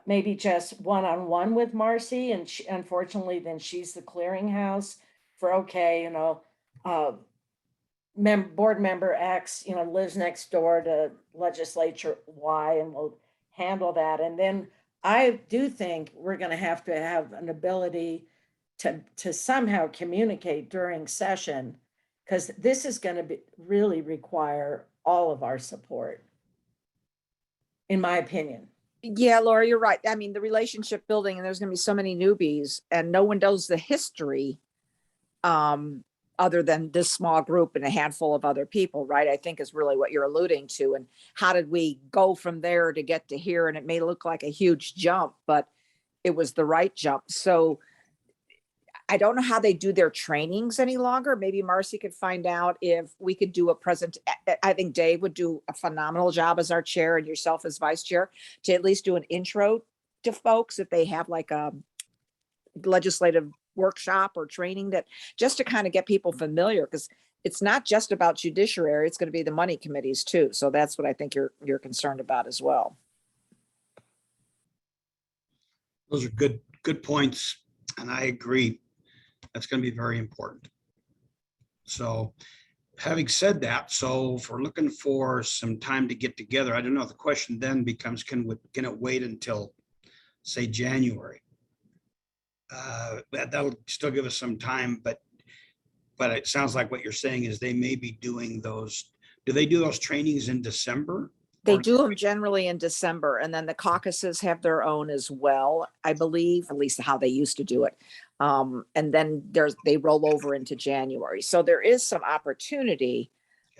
maybe just one-on-one with Marcy, and unfortunately, then she's the clearinghouse for, okay, board member X, lives next door to legislature Y, and we'll handle that. And then I do think we're going to have an ability to somehow communicate during session, because this is going to really require all of our support, in my opinion. Yeah, Laura, you're right. I mean, the relationship building, and there's going to be so many newbies and no one knows the history other than this small group and a handful of other people, right? I think is really what you're alluding to. And how did we go from there to get to here? And it may look like a huge jump, but it was the right jump. So I don't know how they do their trainings any longer. Maybe Marcy could find out if we could do a I think Dave would do a phenomenal job as our chair and yourself as vice chair to at least do an intro to folks if they have like a legislative workshop or training, that just to kind of get people familiar, because it's not just about judiciary, it's going to be the money committees too. So that's what I think you're concerned about as well. Those are good points. And I agree. That's going to be very important. So having said that, so if we're looking for some time to get together, I don't know, the question then becomes, can it wait until, say, January? That'll still give us some time, but it sounds like what you're saying is they may be doing those. Do they do those trainings in December? They do them generally in December, and then the caucuses have their own as well, I believe, at least how they used to do it. And then they roll over into January. So there is some opportunity,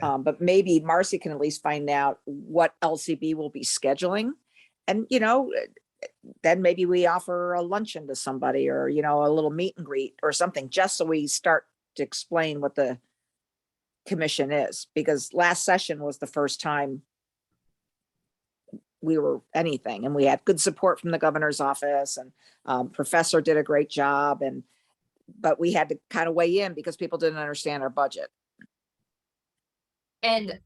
but maybe Marcy can at least find out what LCB will be scheduling. And, then maybe we offer a luncheon to somebody, or, a little meet and greet or something, just so we start to explain what the commission is. Because last session was the first time we were anything, and we had good support from the governor's office, and professor did a great job, but we had to kind of weigh in because people didn't understand our budget. And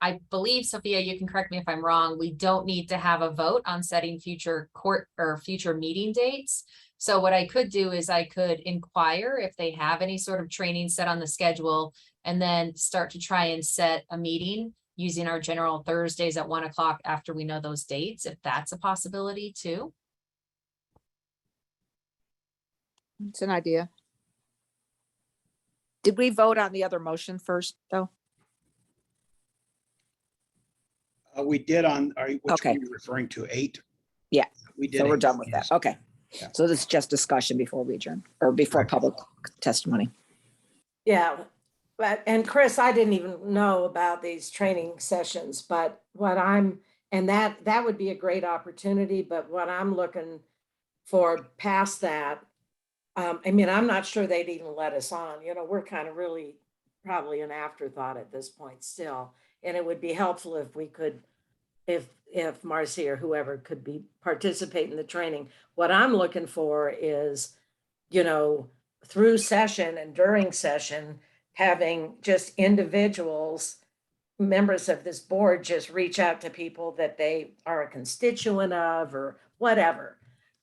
I believe, Sophia, you can correct me if I'm wrong, we don't need to have a vote on setting future court or future meeting dates. So what I could do is I could inquire if they have any sort of training set on the schedule, and then start to try and set a meeting using our general Thursdays at 1 o'clock after we know those dates, if that's a possibility too. It's an idea. Did we vote on the other motion first, though? We did on, which Okay. one are you referring to, 8? Yeah, We did. so we're 8, done with that. yes. Okay. Yeah. So this is just discussion before we adjourn, or before public testimony. Yeah, and Chris, I didn't even know about these training sessions, but that would be a great opportunity, but what I'm looking for past that I mean, I'm not sure they'd even let us on, we're kind of really probably an afterthought at this point still. And it would be helpful if we could, if Marcy or whoever could be participate in the training. What I'm looking for is, through session and during session, having just individuals, members of this board, just reach out to people that they are a constituent of or whatever,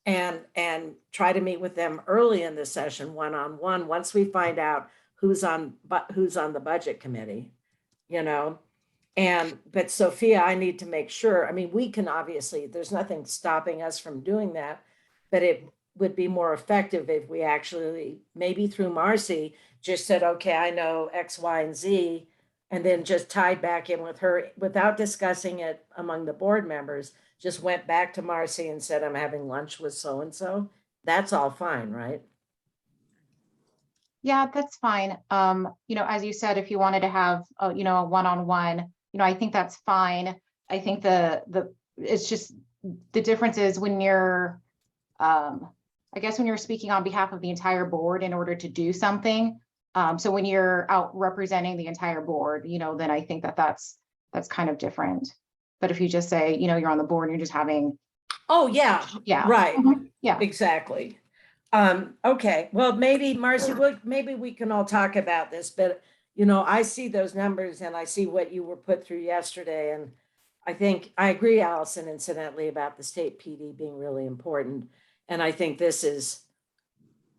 and try to meet with them early in the session, one-on-one, once we find out who's on the budget committee, but Sophia, I need to make sure, I mean, we can obviously, there's nothing stopping us from doing that, but it would be more effective if we actually, maybe through Marcy, just said, okay, I know X, Y, and Z, and then just tied back in with her without discussing it among the board members, just went back to Marcy and said, I'm having lunch with so-and-so. That's all fine, right? Yeah, that's fine. As you said, if you wanted to have, a one-on-one, I think that's fine. I think it's just, the difference is when you're, I guess when you're speaking on behalf of the entire board in order to do something. So when you're out representing the entire board, then I think that's kind of different. But if you just say, you're on the board and you're just having. Oh, yeah. Yeah. Right. Yeah. Exactly. Okay, well, maybe Marcy, maybe we can all talk about this, but I see those numbers and I see what you were put through yesterday. And I think I agree, Allison, incidentally, about the state PD being really important. And I think this is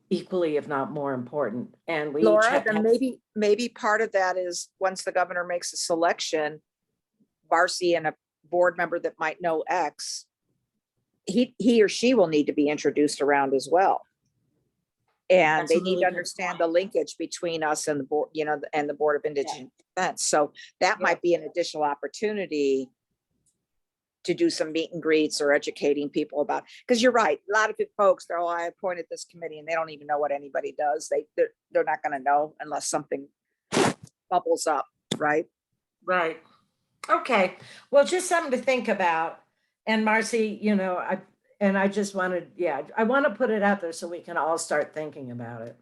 equally, if not more important. And we each Laura, have to then have- maybe part of that is once the governor makes a selection, Marcy and a board member that might know X, he or she will need to be introduced around as well. And That's a they need really to good understand the linkage between us and the board, and the Board of Indigent Defense. So that might be an additional opportunity to do some meet and greets or educating people about, because you're right, a lot of folks, they're, oh, I appointed this committee and they don't even know what anybody does. They're not going to know unless something bubbles up, right? Right. Okay. Well, just something to think about. And Marcy, I just wanted, I want to put it out there so we can all start thinking about it.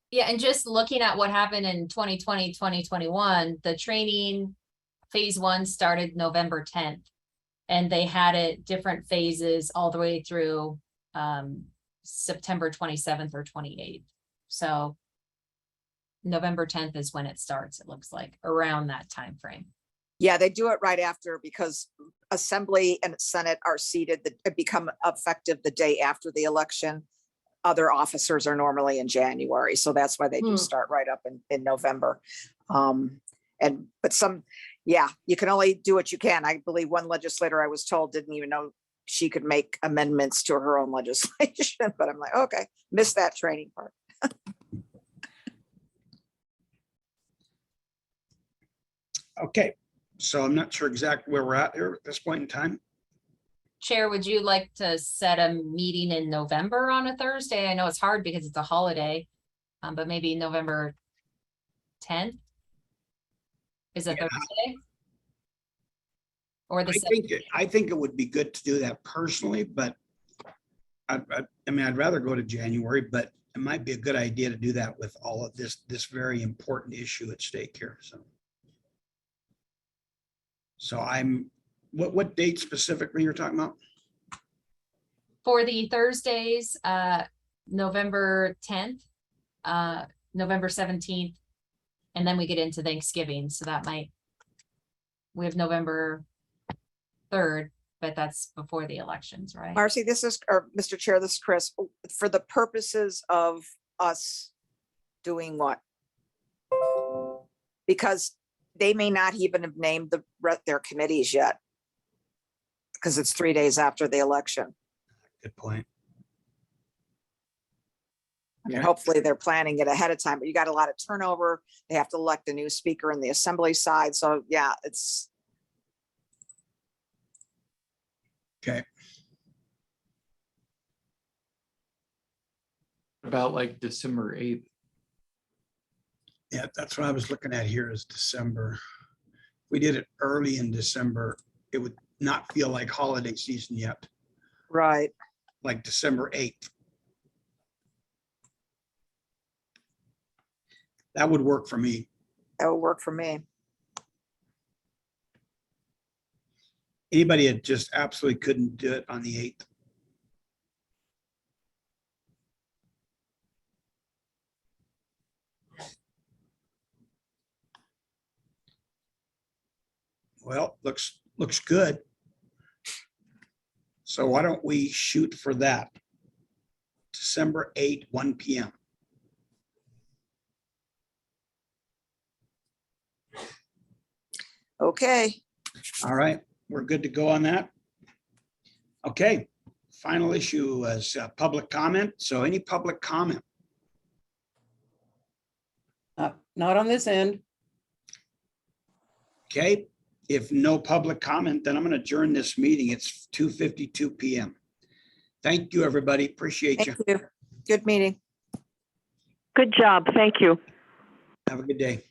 Yeah, and just looking at what happened in 2020, 2021, the training phase 1 started November 10th. And they had it different phases all the way through September 27th or 28th. So November 10th is when it starts, it looks like, around that time frame. Yeah, they do it right after because Assembly and Senate are seated, become effective the day after the election. Other officers are normally in January. So that's why they do start right up in November. You can only do what you can. I believe one legislator I was told didn't even know she could make amendments to her own legislation, but I'm like, okay, missed that training part. Okay, so I'm not sure exactly where we're at here at this point in time. Chair, would you like to set a meeting in November on a Thursday? I know it's hard because it's a holiday, but maybe November 10th? Is it Thursday? Or the I think it would be good to do that personally, but I'd rather go to January, but it might be a good idea to do that with all of this very important issue at stake here. So what date specifically you're talking about? For the Thursdays, November 10th, November 17th, and then we get into Thanksgiving. So we have November 3rd, but that's before the elections, right? Marcy, Mr. Chair, this is Chris. For the purposes of us doing what? Because they may not even have named their committees yet. Because it's 3 days after the election. Good point. I mean, hopefully they're planning it ahead of time, but you got a lot of turnover. They have to elect a new speaker in the assembly side. So yeah, it's. Okay. About like December 8th. Yeah, that's what I was looking at here is December. If we did it early in December, it would not feel like holiday season yet. Right. Like December 8th. That would work for me. That would work for me. Anybody that just absolutely couldn't do it on the 8th? Well, looks good. So why don't we shoot for that? December 8, 1 p.m. Okay. All right, we're good to go on that. Okay, final issue is public comment. So any public comment? Not on this end. Okay, if no public comment, then I'm going to adjourn this meeting. It's 2:52 p.m. Thank you, everybody. Appreciate you. Thank you. Good meeting. Good job. Thank you. Have a good day.